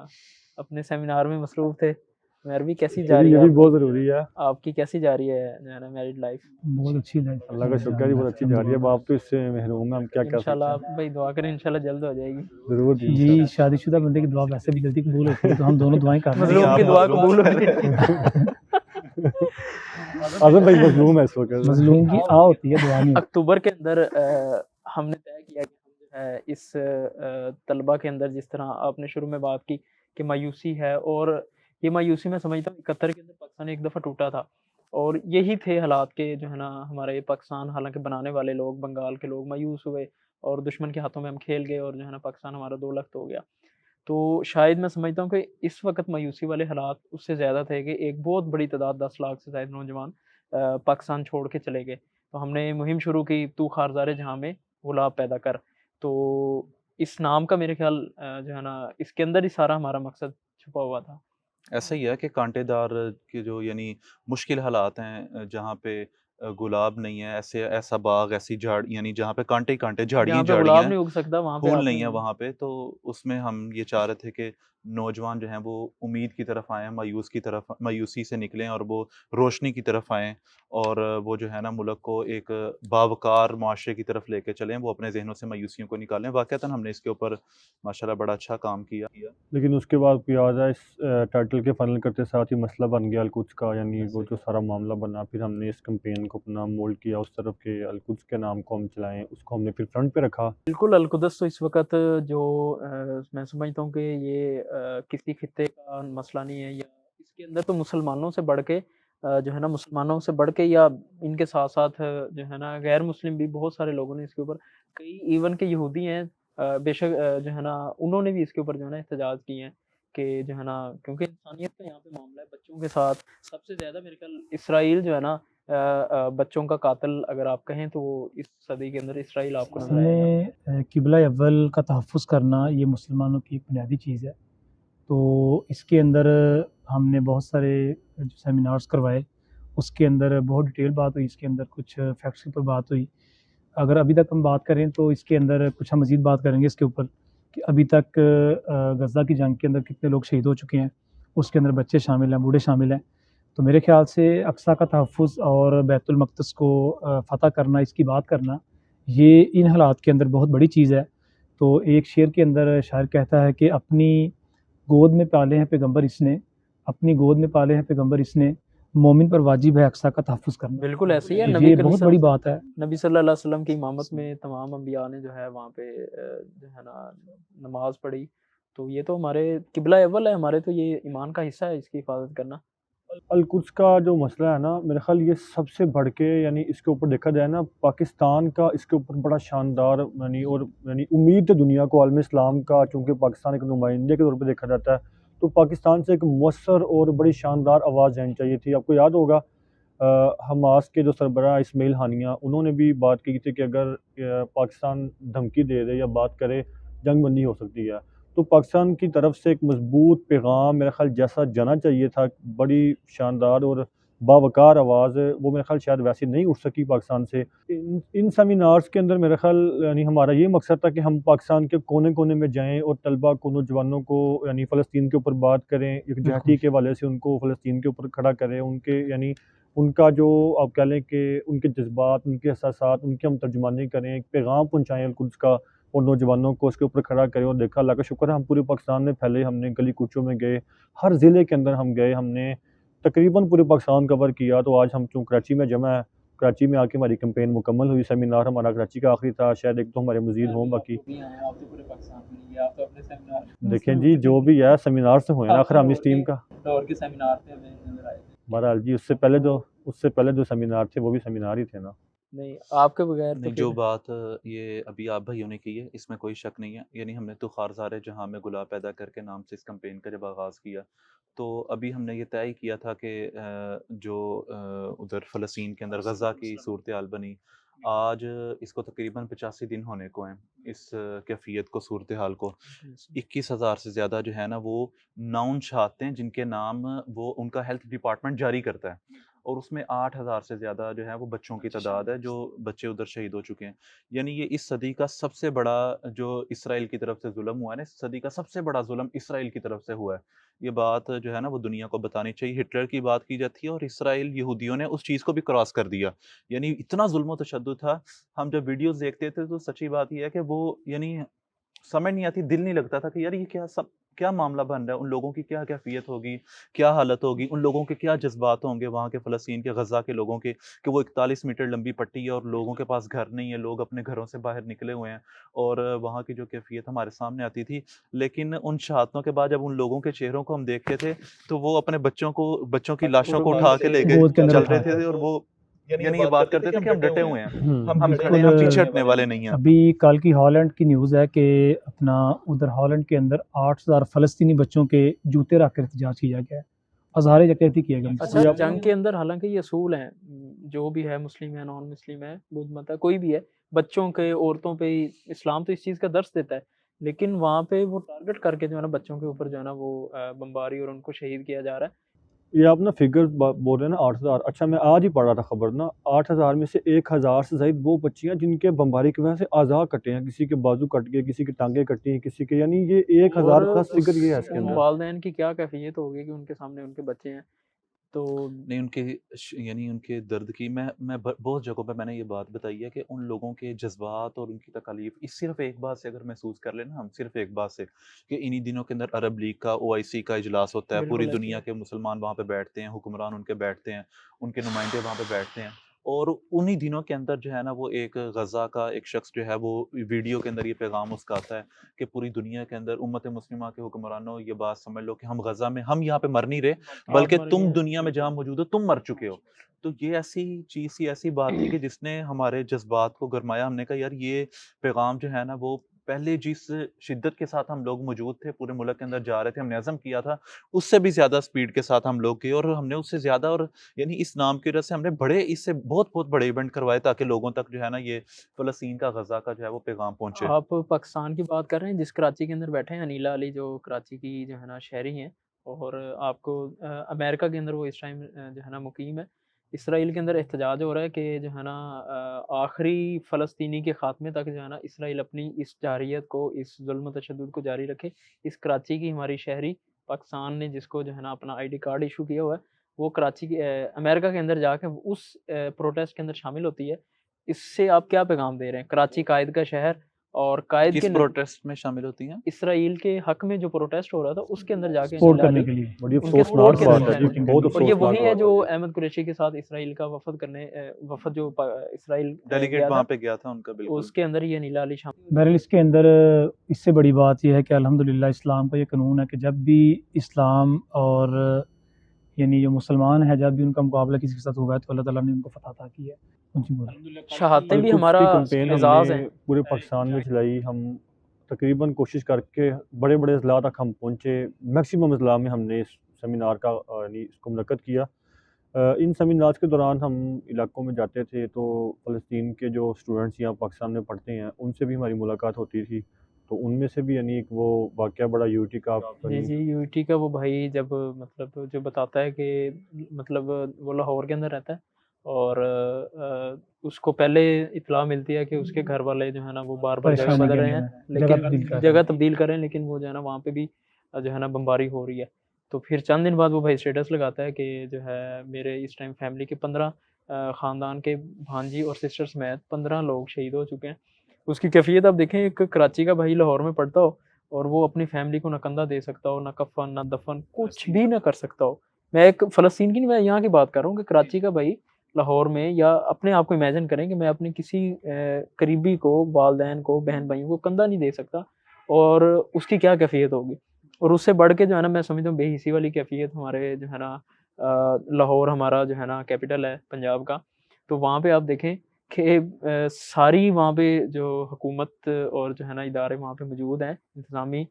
अपने सेमिनार में मसरूफ़ थे। उमैर भी कैसी जा रही ये है भी आपकी? बहुत ज़रूरी है। आपकी कैसी जा रही है जो है ना मैरिड लाइफ़? बहुत अच्छी लाइफ अल्लाह का शुक्र है जी, बहुत अच्छी जा रही है। अब आप तो इससे महरूम हैं, हम क्या कर सकते इंशाल्लाह हैं। आप भाई दुआ करें इंशाल्लाह जल्द हो जाएगी। ज़रूर जी जी, इंशाल्लाह। शादीशुदा बंदे की दुआ वैसे भी जल्दी कबूल होती है, तो हम दोनों दुआएँ कर रहे नहीं, हैं। मज़लूम आप की दुआ मज़लूम कबूल कह होती रहे है। आज़म भाई मज़लूम है इस वक़्त। मज़लूम की आ होती है, दुआ नहीं होती। अक्टूबर के अंदर हमने तय किया कि हम जो है इस तलबा के अंदर जिस तरह आपने शुरू में बात की कि मायूसी है और ये मायूसी मैं समझता हूँ 71 के अंदर पाकिस्तान एक दफ़ा टूटा था और यही थे हालात के जो है ना हमारे पाकिस्तान हालांकि बनाने वाले लोग बंगाल के लोग मायूस हुए और दुश्मन के हाथों में हम खेल गए और जो है ना पाकिस्तान हमारा 2 लख्त हो गया। तो शायद मैं समझता हूँ कि इस वक़्त मायूसी वाले हालात उससे ज़्यादा थे कि एक बहुत बड़ी तादाद 10 लाख से ज़ायद नौजवान पाकिस्तान छोड़ के चले गए। तो हमने मुहिम शुरू की तू खारज़ार जहाँ में गुलाब पैदा कर। तो इस नाम का मेरे ख़्याल जो है ना इसके अंदर ही सारा हमारा मकसद छुपा हुआ था। ऐसा ही है कि कांटेदार के जो यानी मुश्किल हालात हैं, जहाँ पे गुलाब नहीं है, ऐसे ऐसा बाग, ऐसी झाड़ यानी जहाँ पे कांटे ही कांटे, झाड़ियाँ जहाँ ही पे झाड़ियाँ गुलाब हैं, नहीं उग सकता वहाँ पे फूल नहीं है आपने वहाँ पे, तो उसमें हम ये चाह रहे थे कि नौजवान जो हैं वो उम्मीद की तरफ आएँ, मायूसी से निकलें और वो रोशनी की तरफ आएँ और वो जो है ना मुल्क को एक बावकार माशरे की तरफ लेके चलें, वो अपने ज़हनों से मायूसियों को निकालें। वाक़ईतन हमने इसके ऊपर माशाल्लाह बड़ा अच्छा काम किया। लेकिन उसके बाद आपको याद है इस टाइटल के फाइनल करते साथ ही मसला बन गया अल-कुद्स का, यानी वो जो सारा मामला बना, फिर हमने इस कैंपेन को अपना मोल्ड किया उस तरफ के अल-कुद्स के नाम को हम चलाएँ, उसको हमने फिर फ्रंट पे रखा। बिल्कुल अल-कुदस तो इस वक़्त जो मैं समझता हूँ कि ये किसी खित्ते का मसला नहीं है या इसके अंदर तो मुसलमानों से बढ़ के जो है ना मुसलमानों से बढ़ के या इनके साथ-साथ जो है ना गैर मुस्लिम भी बहुत सारे लोगों ने इसके ऊपर कई इवन के यहूदी हैं बेशक जो है ना उन्होंने भी इसके ऊपर जो है ना एहतजाज किए हैं कि जो है ना क्योंकि इंसानियत का यहाँ पे मामला है बच्चों के साथ सबसे ज़्यादा मेरे ख़्याल इसराइल जो है ना बच्चों का कातिल अगर आप कहें तो वो इस सदी के अंदर इसराइल आपको असल नज़र आएगा। में किबला अव्वल का तहफ़्फ़ुज़ करना ये मुसलमानों की एक बुनियादी चीज़ है। तो इसके अंदर हमने बहुत सारे जो सेमिनार्स करवाए, उसके अंदर बहुत डिटेल बात हुई, इसके अंदर कुछ फैक्ट्स के ऊपर बात हुई। अगर अभी तक हम बात करें तो इसके अंदर कुछ हम मज़ीद बात करेंगे इसके ऊपर कि अभी तक गज़ा की जंग के अंदर कितने लोग शहीद हो चुके हैं। उसके अंदर बच्चे शामिल हैं, बूढ़े शामिल हैं। तो मेरे ख़्याल से अक्सा का तहफ़्फ़ुज़ और बैतुल मक़दस को फ़तह करना, इसकी बात करना, ये इन हालात के अंदर बहुत बड़ी चीज़ है। तो एक शेर के अंदर शायर कहता है कि अपनी गोद में पाले हैं पैगंबर इसने, अपनी गोद में पाले हैं पैगंबर इसने, मोमिन पर वाजिब है अक्सा का तहफ़्फ़ुज़ करना। बिल्कुल ऐसे ही है। ये नबी करीम बहुत बड़ी बात है। नबी सल्लल्लाहु अलैहि वसल्लम की इमामत में तमाम अंबिया ने जो है वहाँ पे जो है ना नमाज पढ़ी। तो ये तो हमारे किबला अव्वल है, हमारे तो ये ईमान का हिस्सा है इसकी हिफाजत करना। अल-कुद्स का जो मसला है ना, मेरे ख़्याल ये सबसे बढ़ के यानी इसके ऊपर देखा जाए ना, पाकिस्तान का इसके ऊपर बड़ा शानदार यानी उम्मीद है दुनिया को आलम इस्लाम का, चूँकि पाकिस्तान एक नुमाइंदे के तौर पे देखा जाता है, तो पाकिस्तान से एक मौसर और बड़ी शानदार आवाज़ आनी चाहिए थी। आपको याद होगा हमास के जो सरबराह इस्माइल हानिया, उन्होंने भी बात की थी कि अगर पाकिस्तान धमकी दे दे या बात करे, जंग बंदी हो सकती है। तो पाकिस्तान की तरफ से एक मज़बूत पैगाम मेरे ख़्याल जैसा जाना चाहिए था, बड़ी शानदार और बावक़ार आवाज़, वो मेरे ख़्याल शायद वैसे नहीं उठ सकी पाकिस्तान से। इन इन सेमिनार्स के अंदर मेरे ख़्याल यानी हमारा ये मकसद था कि हम पाकिस्तान के कोने-कोने में जाएँ और तलबा को, नौजवानों को यानी फ़लस्तीन के ऊपर बात करें, यकजहती बिल्कुल। के हवाले से उनको फ़लस्तीन के ऊपर खड़ा करें, उनके यानी उनका जो आप कह लें कि उनके जज़्बात, उनके एहसासात, उनकी हम तर्जुमानी करें, एक पैगाम पहुँचाएँ अल-कुद्स का और नौजवानों को उसके ऊपर खड़ा करें। और देखा, अल्लाह का शुक्र है, हम पूरे पाकिस्तान में फैले, हमने गली कूचों में गए, हर ज़िले के अंदर हम गए, हमने तकरीबन पूरे पाकिस्तान कवर किया। तो आज हम चूँ कराची में जमा है, कराची में आके हमारी कैंपेन मुकम्मल हुई, सेमिनार हमारा कराची का आखिरी था, शायद एक दो हमारे मज़ीद हों बाकी। आप तो पूरे पाकिस्तान में नहीं गए, आप तो अपने सेमिनार देखें जी, जो भी है सेमिनार से हुए ना आखिर हम इस टीम का। लाहौर के सेमिनार पे हमें नज़र आए थे। बहरहाल जी, उससे पहले जो सेमिनार थे वो भी सेमिनार ही थे ना। नहीं, आपके बगैर तो नहीं, जो फिर बात ये अभी आप भाइयों ने की है, इसमें कोई शक नहीं है। यानी हमने तो ख़ारज़ार जहाँ में गुलाब पैदा करके नाम से इस कैंपेन का जब आगाज़ किया, तो अभी हमने ये तय किया था कि उधर फ़लस्तीन के अंदर गज़ा की सूरत-ए-हाल बनी। आज इसको तकरीबन 85 दिन होने को हैं, इस कैफ़ियत को, सूरत-ए-हाल को। 21,000 से ज़्यादा जो है ना वो नाउन शहादतें जिनके नाम वो उनका हेल्थ डिपार्टमेंट जारी करता है, और उसमें 8,000 से ज़्यादा जो है वो बच्चों की तादाद है, जो बच्चे उधर शहीद हो चुके हैं। यानी ये इस सदी का सबसे बड़ा जो इसराइल की तरफ से ज़ुल्म हुआ है ना, इस सदी का सबसे बड़ा ज़ुल्म इसराइल की तरफ से हुआ है। ये बात जो है ना वो दुनिया को बतानी चाहिए। हिटलर की बात की जाती है और इसराइल यहूदियों ने उस चीज़ को भी क्रॉस कर दिया। यानी इतना ज़ुल्म व तशद्दुद था, हम जब वीडियोज़ देखते थे तो सच्ची बात ये है कि वो यानी समझ नहीं आती, दिल नहीं लगता था कि यार ये क्या मामला बन रहा है, उन लोगों की क्या कैफ़ियत होगी, क्या हालत होगी, उन लोगों के क्या जज़्बात होंगे वहाँ के फ़लस्तीन के, गज़ा के लोगों के, कि वो 41 मीटर लंबी पट्टी है और लोगों के पास घर नहीं है, लोग अपने घरों से बाहर निकले हुए हैं, और वहाँ की जो कैफ़ियत हमारे सामने आती थी। लेकिन उन शहादतों के बाद जब उन लोगों के चेहरों को हम देखते थे, तो वो अपने बच्चों की लाशों को उठा के लेके गोद के अंदर चल उठा रहे के। थे, और वो यानी ये बात करते थे कि हम डटे हुए हैं, हम खड़े हैं, बिल्कुल। हम पीछे हटने वाले नहीं हैं। अभी कल की हॉलैंड की न्यूज़ है कि अपना उधर हॉलैंड के अंदर 8,000 फ़लस्तीनी बच्चों के जूते रख कर एहतजाज किया गया है। अज़हार यकजहती किया गया। अच्छा, जी, आप जंग के अंदर हालाँकि ये असूल हैं, जो भी है मुस्लिम है, नॉन मुस्लिम है, बुद्ध मत है, कोई भी है, बच्चों के, औरतों पे इस्लाम तो इस चीज़ का दर्स देता है। लेकिन वहाँ पे वो टारगेट करके जो है ना बच्चों के ऊपर जो है ना वो बमबारी और उनको शहीद किया जा रहा है। ये आप ना फिगर बोल रहे हैं ना 8,000। अच्छा, मैं आज ही पढ़ रहा था खबर ना, 8,000 में से 1,000 से ज़ायद वो बच्चियां जिनके बमबारी की वजह से आज़ा कटे हैं, किसी के बाजू कट गए, किसी की टांगें कटी हैं, किसी के, यानी ये 1,000 और प्लस फिगर ये है इसके उन अंदर। वालिदैन की क्या कैफ़ियत होगी कि उनके सामने उनके बच्चे हैं। तो नहीं, उनके यानी उनके दर्द की मैं बहुत जगहों पे मैंने ये बात बताई है कि उन लोगों के जज्बात और उनकी तकलीफ इस सिर्फ एक बात से अगर महसूस कर लेना हम, सिर्फ एक बात से, कि इन्हीं दिनों के अंदर अरब लीग का, ओआईसी का इजलास होता है, पूरी बिल्कुल ऐसे ही दुनिया है। के मुसलमान वहाँ पे बैठते हैं, हुक्मरान उनके बैठते हैं, उनके नुमाइंदे वहाँ पे बैठते हैं, और उन्हीं दिनों के अंदर जो है ना वो एक गज़ा का एक शख्स जो है वो वीडियो के अंदर ये पैगाम उसका आता है कि पूरी दुनिया के अंदर उम्मत मुस्लिमा के हुक्मरानों, ये बात समझ लो कि हम गज़ा में, हम यहाँ पे मर नहीं रहे, आप बल्कि मर तुम गए। दुनिया में जहाँ मौजूद हो तुम मर चुके हो। तो ये ऐसी चीज़ थी, ऐसी बात थी कि जिसने हमारे जज़्बात को गरमाया। हमने कहा यार ये पैगाम जो है ना वो पहले जिस शिद्दत के साथ हम लोग मौजूद थे, पूरे मुल्क के अंदर जा रहे थे, हमने अज़म किया था, उससे भी ज़्यादा स्पीड के साथ हम लोग गए और हमने उससे ज़्यादा, और यानी इस नाम की वजह से हमने बड़े, इससे बहुत बड़े इवेंट करवाए ताकि लोगों तक जो है ना ये फ़लस्तीन का, गज़ा का जो है वो पैगाम पहुँचे। आप पाकिस्तान की बात कर रहे हैं, जिस कराची के अंदर बैठे हैं अनीला अली, जो कराची की जो है ना शहरी हैं, और आपको अमेरिका के अंदर वो इस टाइम जो है ना मुकीम है। इसराइल के अंदर एहतजाज हो रहा है कि जो है ना आखिरी फ़लस्तीनी के ख़ात्मे तक जो है ना इसराइल अपनी इस जारहियत को, इस ज़ुल्म तशद्दुद को जारी रखे। इस कराची की हमारी शहरी, पाकिस्तान ने जिसको जो है ना अपना आईडी कार्ड इशू किया हुआ है, वो कराची के अमेरिका के अंदर जाके उस प्रोटेस्ट के अंदर शामिल होती है। इससे आप क्या पैगाम दे रहे हैं? कराची कायद का शहर, और कायद किस के न प्रोटेस्ट में शामिल होती हैं? इसराइल के हक में जो प्रोटेस्ट हो रहा था, उसके अंदर जाके सपोर्ट अनीला करने अली के लिए। बड़ी उनके अफसोसनाक सपोर्ट के बात अंदर है जी, शामिल, बहुत और ये अफसोसनाक वही है बात जो है। अहमद कुरैशी के साथ इसराइल का वफ़द करने वफ़द जो इसराइल डेलीगेट गया वहाँ था, पे गया था उनका, बिल्कुल। उसके अंदर ये अनीला अली शामिल। बहरहाल इसके अंदर इससे बड़ी बात यह है कि अल्हम्दुलिल्लाह इस्लाम का ये कानून है कि जब भी इस्लाम और यानी जो मुसलमान है, जब भी उनका मुकाबला किसी के साथ हुआ है तो अल्लाह ताला ने उनको फ़तह अता की है। जी बोलिए। शहादतें भी अल-कुद्स हमारा की कैंपेन एज़ाज़ हमने है। पूरे पाकिस्तान में चलाई। हम तकरीबन कोशिश करके बड़े अज़ला तक हम पहुँचे। मैक्सिमम अज़ला में हमने इस सेमिनार का यानी इसको मुनक्कद किया। इन सेमिनार्स के दौरान हम इलाकों में जाते थे तो फ़लस्तीन के जो स्टूडेंट्स यहाँ पाकिस्तान में पढ़ते हैं, उनसे भी हमारी मुलाकात होती थी। तो उनमें से भी यानी एक वो वाक़या बड़ा यूटी का जी, जी, यूटी का वो भाई जब मतलब जो बताता है कि मतलब वो लाहौर के अंदर रहता है, और उसको पहले इत्तला मिलती है कि उसके घर वाले जो है ना वो बार-बार जगह परेशानी बदल के रहे अंदर हैं, है, जगह तब्दील लेकिन कर रहे जगह हैं। तब्दील कर रहे हैं, लेकिन वो जो है ना वहाँ पे भी जो है ना बमबारी हो रही है। तो फिर चंद दिन बाद वो भाई स्टेटस लगाता है कि जो है मेरे इस टाइम फैमिली के 15 ख़ानदान के भांजी और सिस्टर समेत 15 लोग शहीद हो चुके हैं। उसकी कैफ़ियत आप देखें, एक कराची का भाई लाहौर में पढ़ता हो और वो अपनी फैमिली को ना कंधा दे सकता हो, ना कफ़न, ना दफ़न, कुछ भी ना कर सकता हो। मैं एक फ़लस्तीन की नहीं, मैं यहाँ की बात कर रहा हूँ कि कराची का भाई लाहौर में, या अपने आप को इमेजिन करें कि मैं अपने किसी करीबी को, वालदैन को, बहन-भाइयों को कंधा नहीं दे सकता, और उसकी क्या कैफ़ियत होगी। और उससे बढ़ के जो है ना मैं समझता हूँ बेहिसी वाली कैफ़ियत हमारे जो है ना लाहौर हमारा जो है ना कैपिटल है पंजाब का, तो वहाँ पे आप देखें कि सारी वहाँ पे जो हुकूमत और जो है ना इदारे वहाँ पे मौजूद हैं, इंतज़ामी,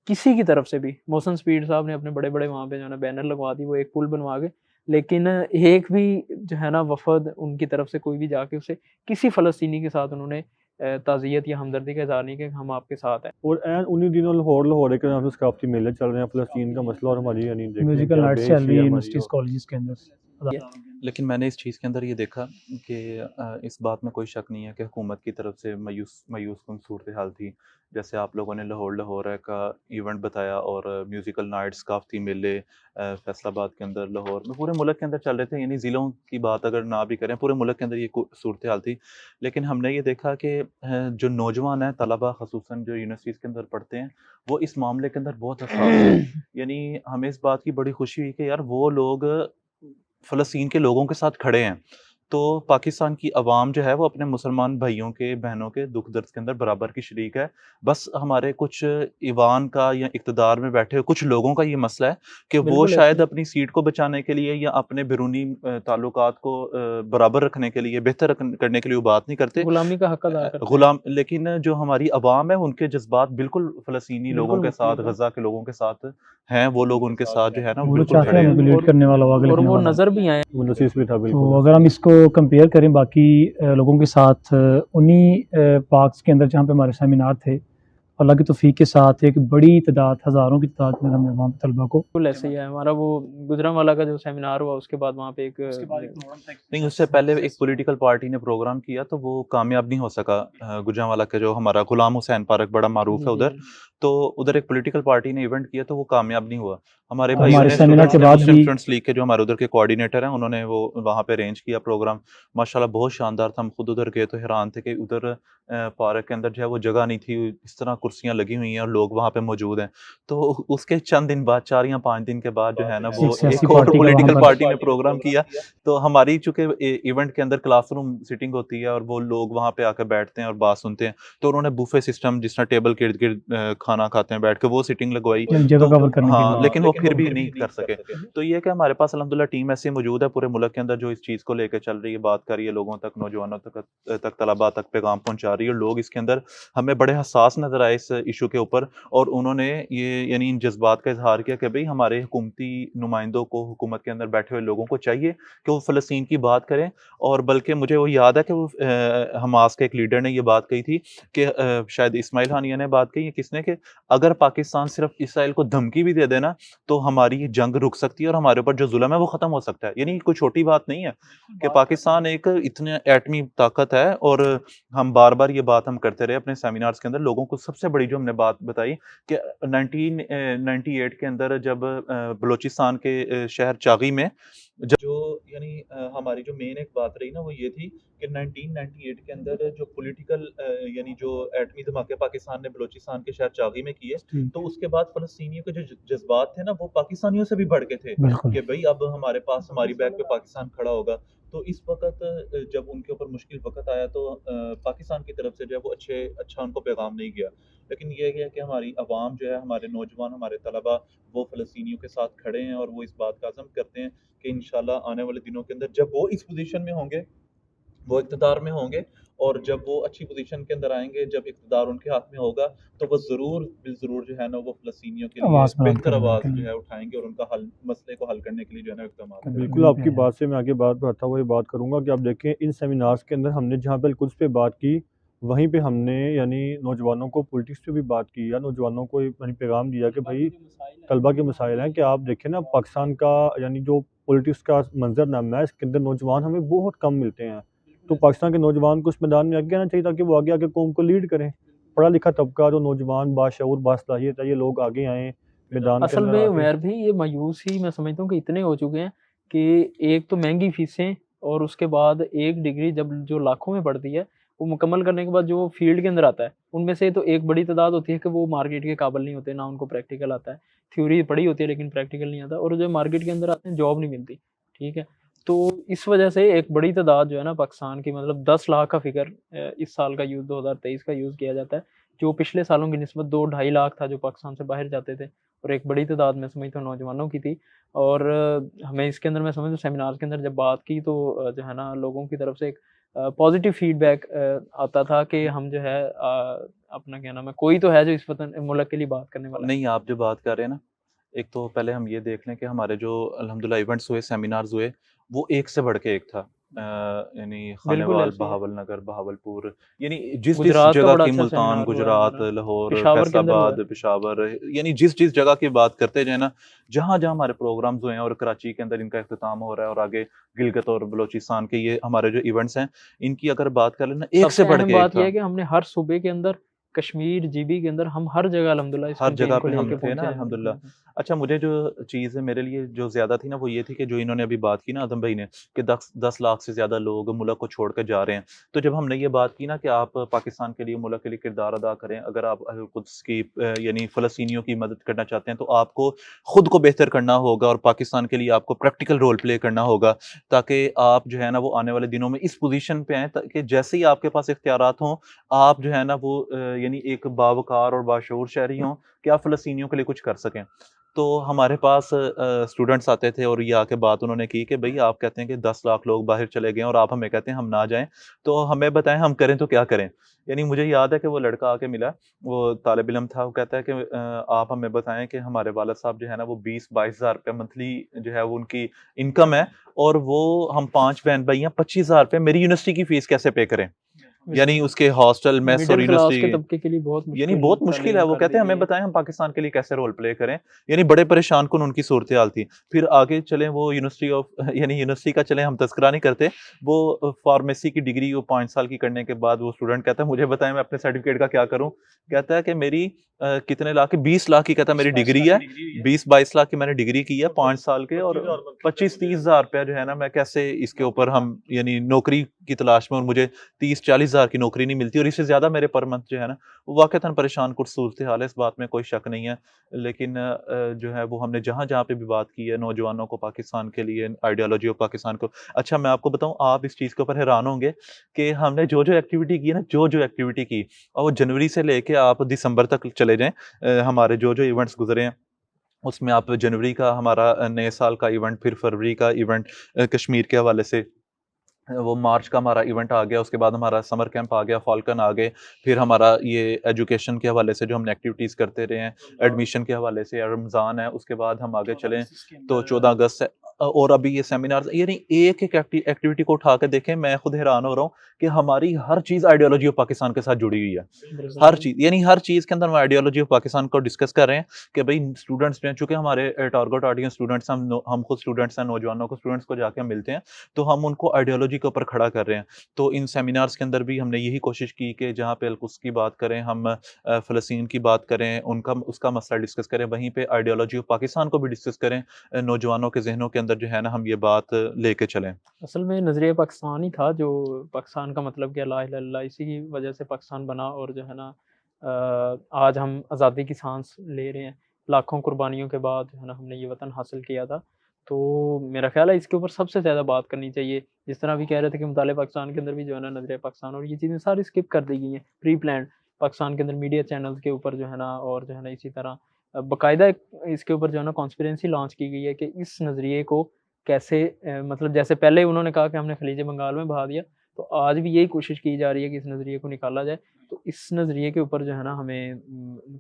किसी की तरफ से भी, मोहसिन स्पीड साहब ने अपने बड़े-बड़े वहाँ पे जो है ना बैनर लगवा दी, वो एक पुल बनवा के, लेकिन एक भी जो है ना वफ़द उनकी तरफ से कोई भी जाके उसे किसी फ़लस्तीनी के साथ उन्होंने ताज़ियत या हमदर्दी का इज़हार नहीं किया कि हम आपके साथ हैं। और ऐन उन्हीं दिनों लाहौर के नाम से सकाफ़ती मेले चल रहे हैं। फ़लस्तीन का मसला और हमारी यानी देख लें म्यूज़िकल क्या नाइट्स चल बेहिसी रही है है हमारी। यूनिवर्सिटीज़, कॉलेजेस के अंदर। लेकिन मैंने इस चीज़ के अंदर ये देखा कि इस बात में कोई शक नहीं है कि हुकूमत की तरफ से मायूस-कुन सूरत-ए-हाल थी। जैसे आप लोगों ने लाहौर का इवेंट बताया, और म्यूज़िकल नाइट्स, सकाफ़ती मेले फैसलाबाद के अंदर, लाहौर में, पूरे मुल्क के अंदर चल रहे थे। यानी ज़िलों की बात अगर ना भी करें, पूरे मुल्क के अंदर ये सूरत-ए-हाल थी। लेकिन हमने ये देखा कि जो नौजवान हैं, तलबा ख़ुसूसन जो यूनिवर्सिटीज़ के अंदर पढ़ते हैं, वो इस मामले के अंदर बहुत हसास हैं। यानी हमें इस बात की बड़ी खुशी हुई कि यार वो लोग फ़लस्तीन के लोगों के साथ खड़े हैं। तो पाकिस्तान की अवाम जो है वो अपने मुसलमान भाइयों के, बहनों के दुःख दर्द के अंदर बराबर की शरीक है। बस हमारे कुछ ईवान का या इक़्तिदार में बैठे हुए कुछ लोगों का ये मसला है कि वो बिल्कुल ऐसे शायद ही। अपनी सीट को बचाने के लिए या अपने बैरूनी ताल्लुकात को बराबर रखने के लिए, बेहतर करने के लिए वो बात नहीं करते। गुलामी का हक अदा करते हैं। गुलाम, लेकिन जो हमारी अवाम है उनके जज़्बात बिल्कुल फ़लस्तीनी लोगों बिल्कुल के साथ, मुख्तलिफ हैं। गज़ा के लोगों के साथ हैं। वो लोग उनके साथ जो है ना वो वो तो बिल्कुल चाहते खड़े हैं हैं। उनको लीड करने वाला, वो आगे और लिखने वो वाला। नज़र भी आए। वो नसीस भी था तो बिल्कुल। अगर हम इसको कंपेयर करें बाकी लोगों के साथ, उन्हीं पार्क्स के अंदर जहाँ पे हमारे सेमिनार थे, अल्लाह की तौफीक के साथ एक बड़ी तादाद, हज़ारों की तादाद में हमने वहाँ पे तलबा को बिल्कुल ऐसे ही है। हमारा वो गुजरांवाला का जो सेमिनार हुआ, उसके बाद वहाँ पे एक नहीं, उससे पहले एक पॉलिटिकल पार्टी ने प्रोग्राम किया तो वो कामयाब नहीं हो सका। गुजरांवाला के जो हमारा गुलाम हुसैन पार्क बड़ा मारूफ जी, है जी, उधर, जी। तो उधर एक पॉलिटिकल पार्टी ने इवेंट किया तो वो कामयाब नहीं हुआ। हमारे तो भाइयों हमारे ने, सेमिनार स्टूडेंट्स के ने, बाद मुस्लिम भी स्टूडेंट्स लीग के जो हमारे उधर के कोऑर्डिनेटर हैं, उन्होंने वो वहाँ पे अरेंज किया प्रोग्राम। माशाल्लाह बहुत शानदार था। हम खुद उधर गए तो हैरान थे कि उधर पार्क के अंदर जो है वो जगह नहीं थी, इस तरह कुर्सियाँ लगी हुई हैं और लोग वहाँ पे मौजूद हैं। तो उसके चंद दिन बाद, 4 या 5 दिन के बाद जो है ना एक वो सियासी एक और पार्टी का वहाँ पॉलिटिकल पर पार्टी ने प्रोग्राम किया। तो हमारी चूँकि इवेंट के अंदर क्लासरूम सिटिंग होती है और वो लोग वहाँ पे आकर बैठते हैं और बात सुनते हैं, तो उन्होंने बुफे सिस्टम, जिस तरह टेबल के इर्द-गिर्द खाना खाते हैं बैठ के, वो सिटिंग लगवाई, जगह तो कवर करने के हाँ, लिए। लेकिन वो फिर भी नहीं कर सके। तो ये है कि हमारे पास अल्हम्दुलिल्लाह टीम ऐसी मौजूद है पूरे मुल्क के अंदर जो इस चीज़ को लेके चल रही है, बात कर रही है, लोगों तक, नौजवानों तक तलबा तक पैगाम पहुँचा रही है। लोग इसके अंदर हमें बड़े हसास नज़र आए इस इशू के ऊपर, और उन्होंने ये यानी इन जज्बात का इज़हार किया कि भई हमारे हुकूमती नुमाइंदों को, हुकूमत के अंदर बैठे हुए लोगों को चाहिए कि वो फ़लस्तीन की बात करें। और बल्कि मुझे वो याद है कि वो हमास के एक लीडर ने ये बात कही थी कि शायद इस्माइल हानिया ने बात कही है, किसने, कि अगर पाकिस्तान सिर्फ इसराइल को धमकी भी दे देना तो हमारी ये जंग रुक सकती है और हमारे ऊपर जो जुल्म है वो ख़त्म हो सकता है। यानी कोई छोटी बात नहीं है कि पाकिस्तान एक इतनी एटमी ताकत है, और हम बार-बार ये बात हम करते रहे अपने सेमिनार्स के अंदर। लोगों को सबसे बड़ी जो हमने बात बताई कि 1998 के अंदर जब बलूचिस्तान के शहर चागी में जो यानी हमारी जो मेन एक बात रही ना, वो ये थी कि 1998 के अंदर जो पॉलिटिकल यानी जो एटमी धमाके पाकिस्तान ने बलूचिस्तान के शहर चागी में किए, तो उसके बाद फ़लस्तीनियों के जो जज्बात थे ना, वो पाकिस्तानियों से भी बढ़ के थे बिल्कुल। कि भई अब हमारे पास, हमारी बैक पे पाकिस्तान खड़ा होगा। तो इस वक़्त जब उनके ऊपर मुश्किल वक़्त आया तो पाकिस्तान की तरफ से जो है वो अच्छा उनको पैगाम नहीं गया। लेकिन ये है कि हमारी अवाम जो है, हमारे नौजवान, हमारे तलबा, वो फ़लस्तीनियों के साथ खड़े हैं, और वो इस बात का अज़्म करते हैं कि इंशाल्लाह आने वाले दिनों के अंदर जब वो इस पोज़ीशन में होंगे, वो इक़्तिदार में होंगे, और जब वो अच्छी पोज़ीशन के अंदर आएँगे, जब इक़्तिदार उनके हाथ में होगा, तो वो ज़रूर बिल-ज़रूर जो है ना, वो फ़लस्तीनियों के लिए आवाज़ बुलंद बेहतर करने आवाज़ के जो लिए। है उठाएँगे, और उनका मसले को हल करने के लिए जो है ना इक़दाम करेंगे। बिल्कुल, वहीं पे आपकी है। बात से मैं आगे बात बढ़ाता हुआ ये बात करूँगा कि आप देखें, इन सेमिनार्स के अंदर हमने जहाँ पे अल-कुद्स पे बात की, वहीं पे हमने यानी नौजवानों को पॉलिटिक्स पे भी बात की, या नौजवानों को यानी पैगाम दिया कि भाई तलबा के मसाइल हैं कि आप देखें ना, पाकिस्तान का यानी जो पॉलिटिक्स का मंज़रनामा है, इसके अंदर नौजवान हमें बहुत कम मिलते हैं। तो पाकिस्तान के नौजवान को उस मैदान में आगे आना चाहिए ताकि वो आगे आके कौम को लीड करें। पढ़ा लिखा तबका, जो नौजवान बाशऊर बासलाहियत है, ये लोग आगे आएँ, मैदान के असल अंदर में आके। उमैर भाई ये मायूस ही मैं समझता हूँ कि इतने हो चुके हैं कि एक तो महँगी फ़ीसें, और उसके बाद एक डिग्री जब जो लाखों में पड़ती है, वो मुकम्मल करने के बाद जो फ़ील्ड के अंदर आता है, उनमें से तो एक बड़ी तादाद होती है कि वो मार्केट के काबिल नहीं होते, ना उनको प्रैक्टिकल आता है। थ्योरी पढ़ी होती है लेकिन प्रैक्टिकल नहीं आता, और जो मार्केट के अंदर आते हैं जॉब नहीं मिलती, ठीक है? तो इस वजह से एक बड़ी तादाद जो है ना पाकिस्तान की, मतलब 10 लाख का फ़िगर इस साल का 2023 का यूज़ किया जाता है, जो पिछले सालों की निस्बत 2 ढाई लाख था जो पाकिस्तान से बाहर जाते थे, और एक बड़ी तादाद मैं समझता हूँ नौजवानों की थी। और हमें इसके अंदर मैं समझता हूँ सेमिनार के अंदर जब बात की तो जो है ना लोगों की तरफ से एक पॉज़िटिव फ़ीडबैक आता था कि हम जो है अपना क्या नाम है, कोई तो है जो इस वतन मुल्क के लिए बात करने वाला है। नहीं, आप जो बात कर रहे हैं ना, एक तो पहले हम ये देख लें कि हमारे जो अल्हम्दुलिल्लाह इवेंट्स हुए, सेमिनार्स हुए, वो एक से बढ़ के एक था। यानी बिल्कुल खानेवाल, ऐसे ही है। बहावलनगर, बहावलपुर, यानी जिस-जिस गुजरात का जगह बड़ा की, अच्छा मुल्तान, सेमिनार हुआ है गुजरात, हमारा, लाहौर, पेशावर के अंदर हुआ है। फैसलाबाद, पेशावर, यानी जिस-जिस जगह की बात करते जाएँ ना, जहाँ-जहाँ हमारे प्रोग्राम्स हुए हैं, और कराची के अंदर इनका इख्तिताम हो रहा है, और आगे गिलगित और बलूचिस्तान के ये हमारे जो इवेंट्स हैं, इनकी अगर बात कर लें ना, एक से सबसे बढ़ अहम के एक बात ये था। है कि हमने हर सूबे के अंदर, कश्मीर, जीबी के अंदर, हम हर जगह अल्हम्दुलिल्लाह इस हर जगह कैंपेन को पे हम लेके थे पहुँचे ना हैं। बिल्कुल, अल्हम्दुलिल्लाह। बिल्कुल। अच्छा, मुझे जो चीज़ मेरे लिए जो ज़्यादा थी ना, वो ये थी कि जो इन्होंने अभी बात की ना आदम भाई ने, कि 10 लाख से ज़्यादा लोग मुल्क को छोड़ के जा रहे हैं। तो जब हमने ये बात की ना कि आप पाकिस्तान के लिए, मुल्क के लिए किरदार अदा करें, अगर आप अल-कुद्स की यानी फ़लस्तीनियों की मदद करना चाहते हैं, तो आपको खुद को बेहतर करना होगा, और पाकिस्तान के लिए आपको प्रैक्टिकल रोल प्ले करना होगा, ताकि आप जो है ना वो आने वाले दिनों में इस पोज़ीशन पे आएँ, ताकि जैसे ही आपके पास इख्तियारात हों, आप जो है ना वो यानी एक बावकार और बाशऊर शहरी हों कि आप फ़लस्तीनियों के लिए कुछ कर सकें। तो हमारे पास स्टूडेंट्स आते थे, और ये आके बात उन्होंने की कि भई आप कहते हैं कि 10 लाख लोग बाहर चले गए हैं, और आप हमें कहते हैं हम ना जाएँ, तो हमें बताएँ हम करें तो क्या करें? यानी मुझे याद है कि वो लड़का आके मिला, वो तालिब इल्म था, वो कहता है कि आप हमें बताएँ कि हमारे वालिद साहब जो है ना वो 20-22 हज़ार रुपए मंथली जो है वो उनकी इनकम है, और वो हम 5 बहन-भाई हैं, 25 हज़ार रुपए मेरी यूनिवर्सिटी की फ़ीस कैसे पे करें? यानी बिल्कुल। उसके हॉस्टल, मेस और मिडल क्लास के यूनिवर्सिटी, तबके के लिए बहुत यानी मुश्किल बहुत मुश्किल है। तालीम वो कर कहते दी हैं गई हमें है। बताएँ हम पाकिस्तान के लिए कैसे रोल प्ले करें? यानी बड़े परेशान कुन उनकी सूरत-ए-हाल थी। फिर आगे चलें, वो यूनिवर्सिटी ऑफ यानी यूनिवर्सिटी का चलें, हम तज़किरा नहीं करते। वो फार्मेसी की डिग्री वो 5 साल की करने के बाद वो स्टूडेंट कहता है मुझे बताएँ मैं अपने सर्टिफ़िकेट का क्या करूँ? कहता है कि मेरी कितने लाख की, 20 लाख की कहता है मेरी डिग्री है। 20-22 लाख की मैंने डिग्री की है 5 साल के, और 25-30 हज़ार रुपया जो है ना मैं कैसे इसके ऊपर हम यानी नौकरी की तलाश में, और मुझे 30-40 20,000 की नौकरी नहीं मिलती और इससे ज़्यादा मेरे पर मंथ जो है ना वो वाक़तन परेशान कुछ सूरत हाल है, इस बात में कोई शक नहीं है। लेकिन जो है वो हमने जहाँ-जहाँ पे भी बात की है नौजवानों को पाकिस्तान के लिए, आइडियोलॉजी ऑफ पाकिस्तान को, अच्छा मैं आपको बताऊँ आप इस चीज़ के ऊपर हैरान होंगे कि हमने जो-जो एक्टिविटी की है ना, जो-जो एक्टिविटी की और वो जनवरी से लेके आप दिसंबर तक चले जाएँ, हमारे जो-जो इवेंट्स गुज़रे हैं उसमें आप जनवरी का हमारा नए साल का इवेंट, फिर फरवरी का इवेंट कश्मीर के हवाले से, वो मार्च का हमारा इवेंट आ गया, उसके बाद हमारा समर कैंप आ गया, फाल्कन आ गए, फिर हमारा ये एजुकेशन के हवाले से जो हमने एक्टिविटीज़ करते रहे हैं, एडमिशन के हवाले से रमज़ान है, उसके बाद हम आगे चलें तो 14 अगस्त है, और अभी ये सेमिनार्स, यानी एक-एक एक्टिविटी को उठा के देखें, मैं खुद हैरान हो रहा हूँ कि हमारी हर चीज़ आइडियोलॉजी ऑफ पाकिस्तान के साथ जुड़ी हुई है। हर बिल्कुल। चीज़, यानी हर चीज़ के अंदर हम आइडियोलॉजी ऑफ पाकिस्तान को डिस्कस कर रहे हैं कि भई स्टूडेंट्स जो हैं, चूँकि हमारे टारगेट ऑडियंस स्टूडेंट्स, हम खुद स्टूडेंट्स हैं, नौजवानों को, स्टूडेंट्स को जाके हम मिलते हैं, तो हम उनको आइडियोलॉजी के ऊपर खड़ा कर रहे हैं। तो इन सेमिनार्स के अंदर भी हमने यही कोशिश की कि जहाँ पे अल-कुद्स की बात करें, हम फ़लस्तीन की बात करें, उनका उसका मसला डिस्कस करें, वहीं पे आइडियोलॉजी ऑफ पाकिस्तान को भी डिस्कस करें, नौजवानों के ज़हनों के अंदर जो है ना हम ये बात लेके चलें। असल में नज़रिया पाकिस्तान ही था जो पाकिस्तान का मतलब क्या ला इलाहा इल्लल्लाह, इसी की वजह से पाकिस्तान बना और जो है ना आज हम आज़ादी की सांस ले रहे हैं। लाखों कुर्बानियों के बाद जो है ना हमने ये वतन हासिल किया था। तो मेरा ख़्याल है इसके ऊपर सबसे ज़्यादा बात करनी चाहिए। जिस तरह अभी कह रहे थे कि मुताले पाकिस्तान के अंदर भी जो है ना नज़रिया पाकिस्तान और ये चीज़ें सारी स्किप कर दी गई हैं, प्री प्लान्ड। पाकिस्तान के अंदर मीडिया चैनल्स के ऊपर जो है ना और जो है ना इसी तरह बाकायदा एक इसके ऊपर जो है ना कॉन्स्पिरेसी लॉन्च की गई है कि इस नज़रिए को कैसे मतलब जैसे पहले उन्होंने कहा कि हमने खलीज बंगाल में बहा दिया, तो आज भी यही कोशिश की जा रही है कि इस नज़रिए को निकाला जाए। तो इस नज़रिए के ऊपर जो है ना हमें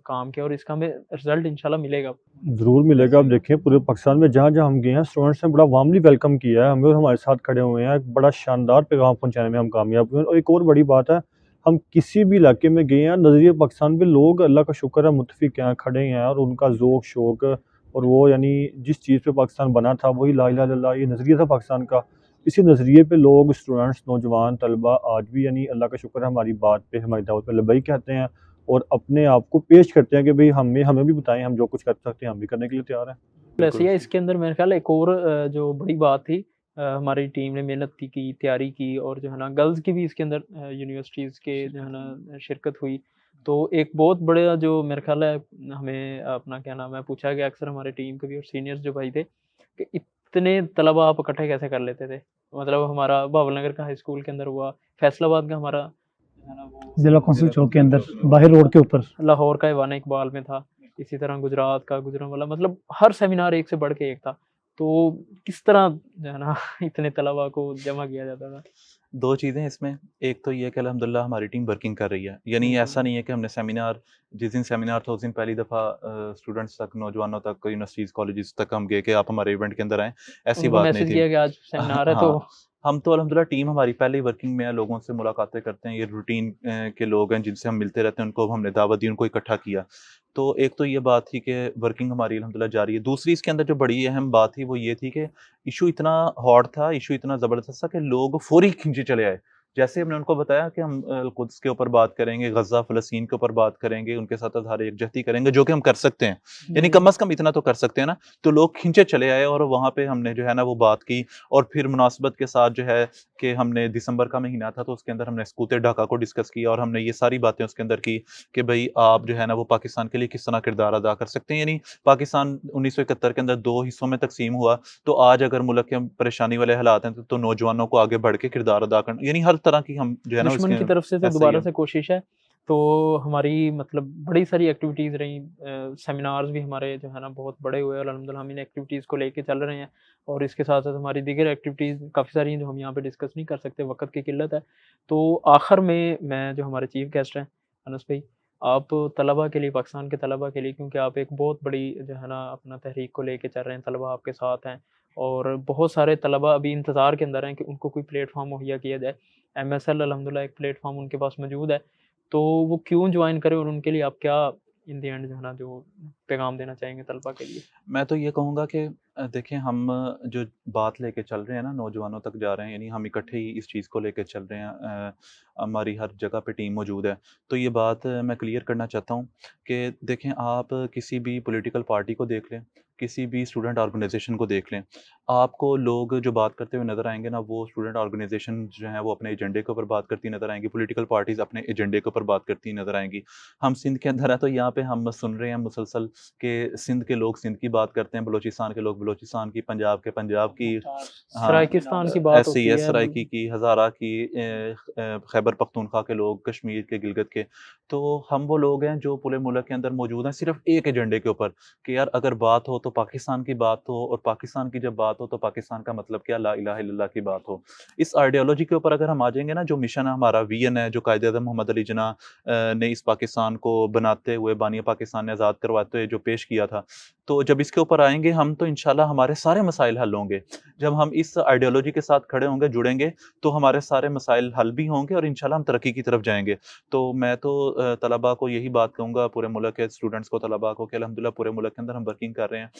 काम किया और इसका हमें रिज़ल्ट इंशाल्लाह मिलेगा। ज़रूर मिलेगा। आप देखिए पूरे पाकिस्तान में जहाँ-जहाँ हम गए हैं स्टूडेंट्स ने बड़ा वार्मली वेलकम किया है हमें और हमारे साथ खड़े हुए हैं। एक बड़ा शानदार पैगाम पहुँचाने में हम कामयाब हुए हैं और एक और बड़ी बात है, हम किसी भी इलाके में गए हैं, नज़रिए पाकिस्तान पे लोग अल्लाह का शुक्र है मुत्तफ़िक हैं, खड़े हैं और उनका ज़ौक़-शौक़ और वो यानी जिस चीज़ पे पाकिस्तान बना था वही ला इलाहा इल्लल्लाह ये नज़रिया था पाकिस्तान का। इसी नज़रिए पे लोग स्टूडेंट्स, नौजवान, तलबा आज भी यानी अल्लाह का शुक्र है हमारी बात पे, हमारी दावत पे लब्बैक कहते हैं और अपने आप को पेश करते हैं कि भई हमें हमें भी बताएँ, हम जो कुछ कर सकते हैं हम भी करने के लिए तैयार हैं। वैसे बिल्कुल। ही इसके अंदर मेरे ख़्याल एक और जो बड़ी बात थी, हमारी टीम ने मेहनत की, तैयारी की और जो है ना गर्ल्स की भी इसके अंदर यूनिवर्सिटीज़ के जो है ना शिरकत हुई। तो एक बहुत बड़ा जो मेरे ख़्याल है हमें अपना क्या नाम है पूछा गया अक्सर हमारे टीम के भी और सीनियर्स जो भाई थे कि इतने तलबा आप इकट्ठे कैसे कर लेते थे? मतलब हमारा बहावल नगर का हाई स्कूल के अंदर हुआ, फैसलाबाद का हमारा जो है ना वो ज़िला कौंसिल चौक के अंदर बाहर रोड के ऊपर। लाहौर का ईवान इकबाल में था, इसी तरह गुजरात का गुजरांवाला, मतलब हर सेमिनार एक से बढ़ के एक था। तो किस तरह जो है ना इतने तलबा को जमा किया जाता था? 2 चीज़ें इसमें, एक तो ये है कि अल्हम्दुलिल्लाह हमारी टीम वर्किंग कर रही है। यानी बिल्कुल। ऐसा नहीं है कि हमने सेमिनार, जिस दिन सेमिनार था उस दिन पहली दफ़ा स्टूडेंट्स तक, नौजवानों तक, यूनिवर्सिटीज़, कॉलेजेस तक हम गए कि आप हमारे इवेंट के अंदर आएँ, ऐसी उनको बात नहीं मैसेज थी। किया कि आज सेमिनार है तो हाँ, हम तो अल्हम्दुलिल्लाह टीम हमारी पहले ही वर्किंग में है, लोगों से मुलाकातें करते हैं, ये रूटीन के लोग हैं जिनसे हम मिलते रहते हैं, उनको हमने दावत दी, उनको इकट्ठा किया। तो एक तो ये बात थी कि वर्किंग हमारी अल्हम्दुलिल्लाह जारी है। दूसरी इसके अंदर जो बड़ी अहम बात थी वो ये थी कि इश्यू इतना हॉट था, इश्यू इतना ज़बरदस्त था कि लोग फौरी खींचे चले आए। जैसे हमने उनको बताया कि हम कुद्स के ऊपर बात करेंगे, गज़ा, फ़लस्तीन के ऊपर बात करेंगे, उनके साथ इज़हार यकजहती करेंगे, जो कि हम कर सकते हैं। यानी जी, कम से कम इतना तो कर सकते हैं ना। तो लोग खींचे चले आए और वहाँ पे हमने जो है ना वो बात की और फिर मुनासिबत के साथ जो है कि हमने दिसंबर का महीना था तो उसके अंदर हमने सकूत ढाका को डिस्कस किया और हमने ये सारी बातें उसके अंदर की कि भई आप जो है ना वो पाकिस्तान के लिए किस तरह किरदार अदा कर सकते हैं। यानी पाकिस्तान 1971 के अंदर 2 हिस्सों में तक़सीम हुआ, तो आज अगर मुल्क के परेशानी वाले हालात हैं तो नौजवानों को आगे बढ़ के किरदार अदा करना, यानी हर तरह की हम जो है ना दुश्मन उसके की तरफ से तो ऐसा ही दोबारा है। से कोशिश है। तो हमारी मतलब बड़ी सारी एक्टिविटीज़ रहीं, सेमिनार्स भी हमारे जो है ना बहुत बड़े हुए और अल्हम्दुलिल्लाह हम इन एक्टिविटीज़ को लेके चल रहे हैं और इसके साथ-साथ हमारी दीगर एक्टिविटीज़ काफ़ी सारी हैं जो हम यहाँ पे डिस्कस नहीं कर सकते, वक़्त की किल्लत है। तो आखिर में मैं जो हमारे चीफ़ गेस्ट हैं, अनस भाई, आप तलबा के लिए, पाकिस्तान के तलबा के लिए, क्योंकि आप एक बहुत बड़ी जो है ना अपना तहरीक को लेके चल रहे हैं, तलबा आपके साथ हैं और बहुत सारे तलबा अभी इंतज़ार के अंदर हैं कि उनको कोई प्लेटफ़ॉर्म मुहैया किया जाए। एमएसएल अल्हम्दुलिल्लाह एक प्लेटफ़ॉर्म उनके पास मौजूद है, तो वो क्यों जॉइन करें और उनके लिए आप क्या इन द एंड जो है ना जो पैगाम देना चाहेंगे तलबा के लिए? मैं तो ये कहूँगा कि देखिए हम जो बात लेके चल रहे हैं ना नौजवानों तक जा रहे हैं, यानी हम इकट्ठे ही इस चीज़ को लेके चल रहे हैं। हमारी हर जगह पे टीम मौजूद है। तो ये बात मैं क्लियर करना चाहता हूँ कि देखें आप किसी भी पॉलिटिकल पार्टी को देख लें, किसी भी स्टूडेंट ऑर्गेनाइजेशन को देख लें, आपको लोग जो बात करते हुए नज़र आएंगे ना, वो स्टूडेंट ऑर्गेनाइजेशन जो है वो अपने एजेंडे के ऊपर बात करती नज़र आएंगी, पॉलिटिकल पार्टीज़ अपने एजेंडे के ऊपर बात करती नज़र आएंगी। हम सिंध के अंदर हैं तो यहाँ पे हम सुन रहे हैं मुसलसल कि सिंध के लोग सिंध की बात करते हैं, बलूचिस्तान के लोग बलूचिस्तान की, पंजाब के पंजाब की, हाँ, सराइकिस्तान की बात ऐसे ही होती है, है। सराइकी की, हज़ारा की, खैबर पख्तूनख्वा के लोग, कश्मीर के, गिलगित के। तो हम वो लोग हैं जो पूरे मुल्क के अंदर मौजूद हैं सिर्फ एक एजेंडे के ऊपर कि यार अगर बात हो तो पाकिस्तान की बात हो, और पाकिस्तान की जब बात हो तो पाकिस्तान का मतलब क्या, ला इलाहा इल्लल्लाह की बात हो। इस आइडियोलॉजी के ऊपर अगर हम आ जाएंगे ना, जो मिशन है हमारा, विजन है जो कायदे-ए-आज़म मोहम्मद अली जिन्ना ने इस पाकिस्तान को बनाते हुए, बानिया पाकिस्तान ने आज़ाद करवाते हुए जो पेश किया था, तो जब इसके ऊपर आएंगे हम तो इंशाल्लाह हमारे सारे मसाइल हल होंगे। जब हम इस आइडियोलॉजी के साथ खड़े होंगे, जुड़ेंगे, तो हमारे सारे मसाइल हल भी होंगे और इंशाल्लाह हम तरक्की की तरफ जाएंगे। तो मैं तो तलबा को यही बात कहूँगा, पूरे मुल्क के स्टूडेंट्स को, तलबा को, कि अल्हम्दुलिल्लाह पूरे मुल्क के अंदर हम वर्किंग कर रहे हैं,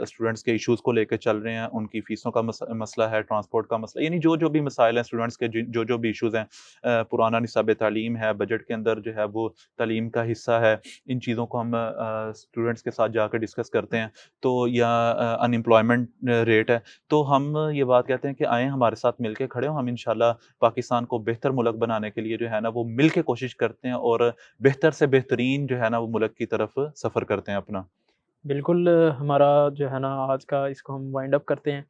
स्टूडेंट्स के इश्यूज़ को लेके चल रहे हैं, उनकी फ़ीसों का मसला है, ट्रांसपोर्ट का मसला, यानी जो भी मसाइल हैं स्टूडेंट्स के, जो भी इश्यूज़ हैं, पुराना निसाब तालीम है, बजट के अंदर जो है वो तालीम का हिस्सा है, इन चीज़ों को हम स्टूडेंट्स के साथ जाकर डिस्कस करते हैं। तो या अनएम्प्लॉयमेंट रेट है, तो हम ये बात कहते हैं कि आएँ हमारे साथ मिल के खड़े हों, हम इंशाल्लाह पाकिस्तान को बेहतर मुल्क बनाने के लिए जो है ना वो मिल के कोशिश करते हैं, और बेहतर से बेहतरीन जो है ना वो मुल्क की तरफ सफ़र करते हैं अपना। बिल्कुल हमारा जो है ना आज का इसको हम वाइंड अप करते हैं।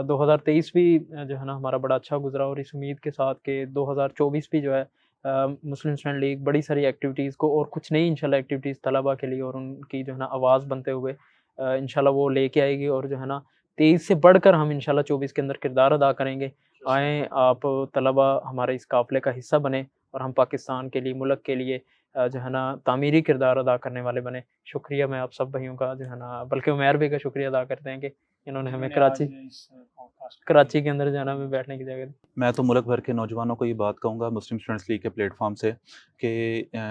2023 भी जो है ना हमारा बड़ा अच्छा गुज़रा, और इस उम्मीद के साथ कि 2024 भी जो है मुस्लिम स्टूडेंट लीग बड़ी सारी एक्टिविटीज़ को और कुछ नई इंशाल्लाह एक्टिविटीज़ तलबा के लिए और उनकी जो है ना आवाज़ बनते हुए इंशाल्लाह वो लेके आएगी, और जो है ना 23 से बढ़कर हम इंशाल्लाह 24 के अंदर किरदार अदा करेंगे। आएँ आप तलबा हमारे इस काफ़िले का हिस्सा बनें, और हम पाकिस्तान के लिए, मुल्क के लिए जो है ना तामीरी किरदार अदा करने वाले बने। शुक्रिया मैं आप सब भाइयों का जो है ना, बल्कि उमैर भाई का शुक्रिया अदा करते हैं कि इन्होंने हमें कराची के अंदर जो है ना हमें बैठने की जगह दी। मैं तो मुल्क भर के नौजवानों को ये बात कहूँगा मुस्लिम स्टूडेंट्स लीग के प्लेटफॉर्म से कि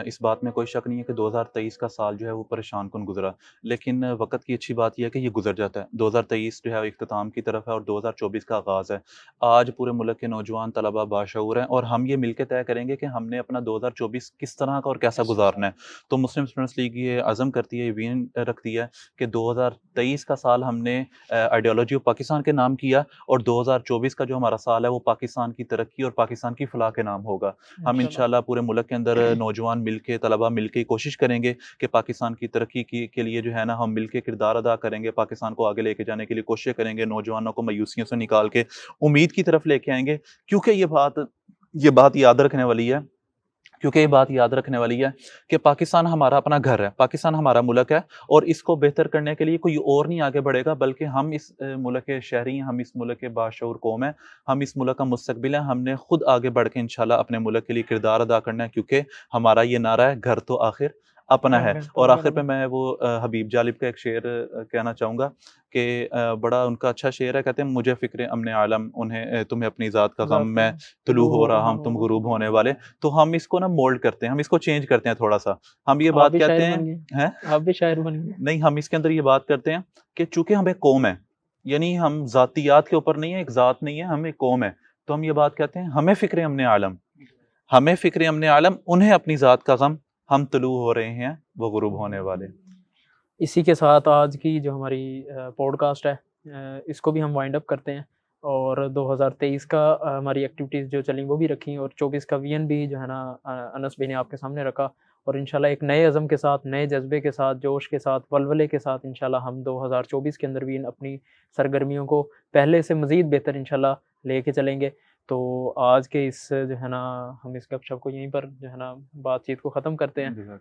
इस बात में कोई शक नहीं है कि 2023 का साल जो है वो परेशान कुन गुजरा, लेकिन वक्त की अच्छी बात यह है कि ये गुजर जाता है। 2023 जो है इख्तिताम की तरफ है और 2024 का आगाज़ है। आज पूरे मुल्क के नौजवान तलबा बाशऊर हैं, और हम ये मिल के तय करेंगे कि हमने अपना 2024 किस तरह का और कैसा गुजारना है। तो मुस्लिम स्टूडेंट्स लीग ये अज़म करती है, ये विज़न रखती है कि 2023 का साल हमने आइडियोलॉजी ऑफ पाकिस्तान के नाम किया, और 2024 का जो हमारा साल है वो पाकिस्तान की तरक्की और पाकिस्तान की फलाह के नाम होगा। हम इंशाल्लाह पूरे मुल्क के अंदर नौजवान मिलके, तलबा मिलके कोशिश करेंगे कि पाकिस्तान की तरक्की के लिए जो है ना हम मिलके किरदार अदा करेंगे, पाकिस्तान को आगे लेके जाने के लिए कोशिश करेंगे, नौजवानों को मायूसियों से निकाल के उम्मीद की तरफ लेके आएँगे। क्योंकि ये बात याद रखने वाली है, क्योंकि ये बात याद रखने वाली है कि पाकिस्तान हमारा अपना घर है, पाकिस्तान हमारा मुल्क है, और इसको बेहतर करने के लिए कोई और नहीं आगे बढ़ेगा, बल्कि हम इस मुल्क के शहरी हैं, हम इस मुल्क के बाशऊर कौम हैं, हम इस मुल्क का मुस्तकबिल है। हमने खुद आगे बढ़ के इंशाल्लाह अपने मुल्क के लिए किरदार अदा करना है, क्योंकि हमारा ये नारा है, घर तो आखिर अपना है। और आखिर पे मैं वो हबीब जालिब का एक शेर कहना चाहूँगा कि बड़ा उनका अच्छा शेर है, कहते हैं मुझे फ़िक्र अमन आलम, उन्हें तुम्हें अपनी ज़ात का गम, मैं तुलू हो रहा हूँ तुम गुरूब होने वाले। तो हम इसको ना मोल्ड करते हैं, हम इसको चेंज करते हैं थोड़ा-सा। हम ये आप बात भी कहते शायर हैं, बन गए, हैं? आप भी शायर बन गए। नहीं, हम इसके अंदर ये बात करते हैं कि चूँकि हम एक कौम है, यानी हम ज़ातियात के ऊपर नहीं है, एक ज़ात नहीं है, हम एक कौम है। तो हम ये बात कहते हैं, हमें फ़िक्र अमन आलम, हमें फ़िक्र अमन आलम, उन्हें अपनी ज़ात का गम, हम तुलू हो रहे हैं, वो गुरूब होने वाले। इसी के साथ आज की जो हमारी पॉडकास्ट है इसको भी हम वाइंड अप करते हैं, और 2023 का हमारी एक्टिविटीज़ जो चली वो भी रखी, और 24 का वीएन भी जो है ना अनस भाई ने आपके सामने रखा, और इंशाल्लाह एक नए अज़म के साथ, नए जज्बे के साथ, जोश के साथ, वलवले के साथ इंशाल्लाह हम 2024 के अंदर भी अपनी सरगर्मियों को पहले से मज़ीद बेहतर इंशाल्लाह लेके चलेंगे। तो आज के इस जो है ना हम इस गपशप को यहीं पर जो है ना बातचीत को ख़त्म करते हैं।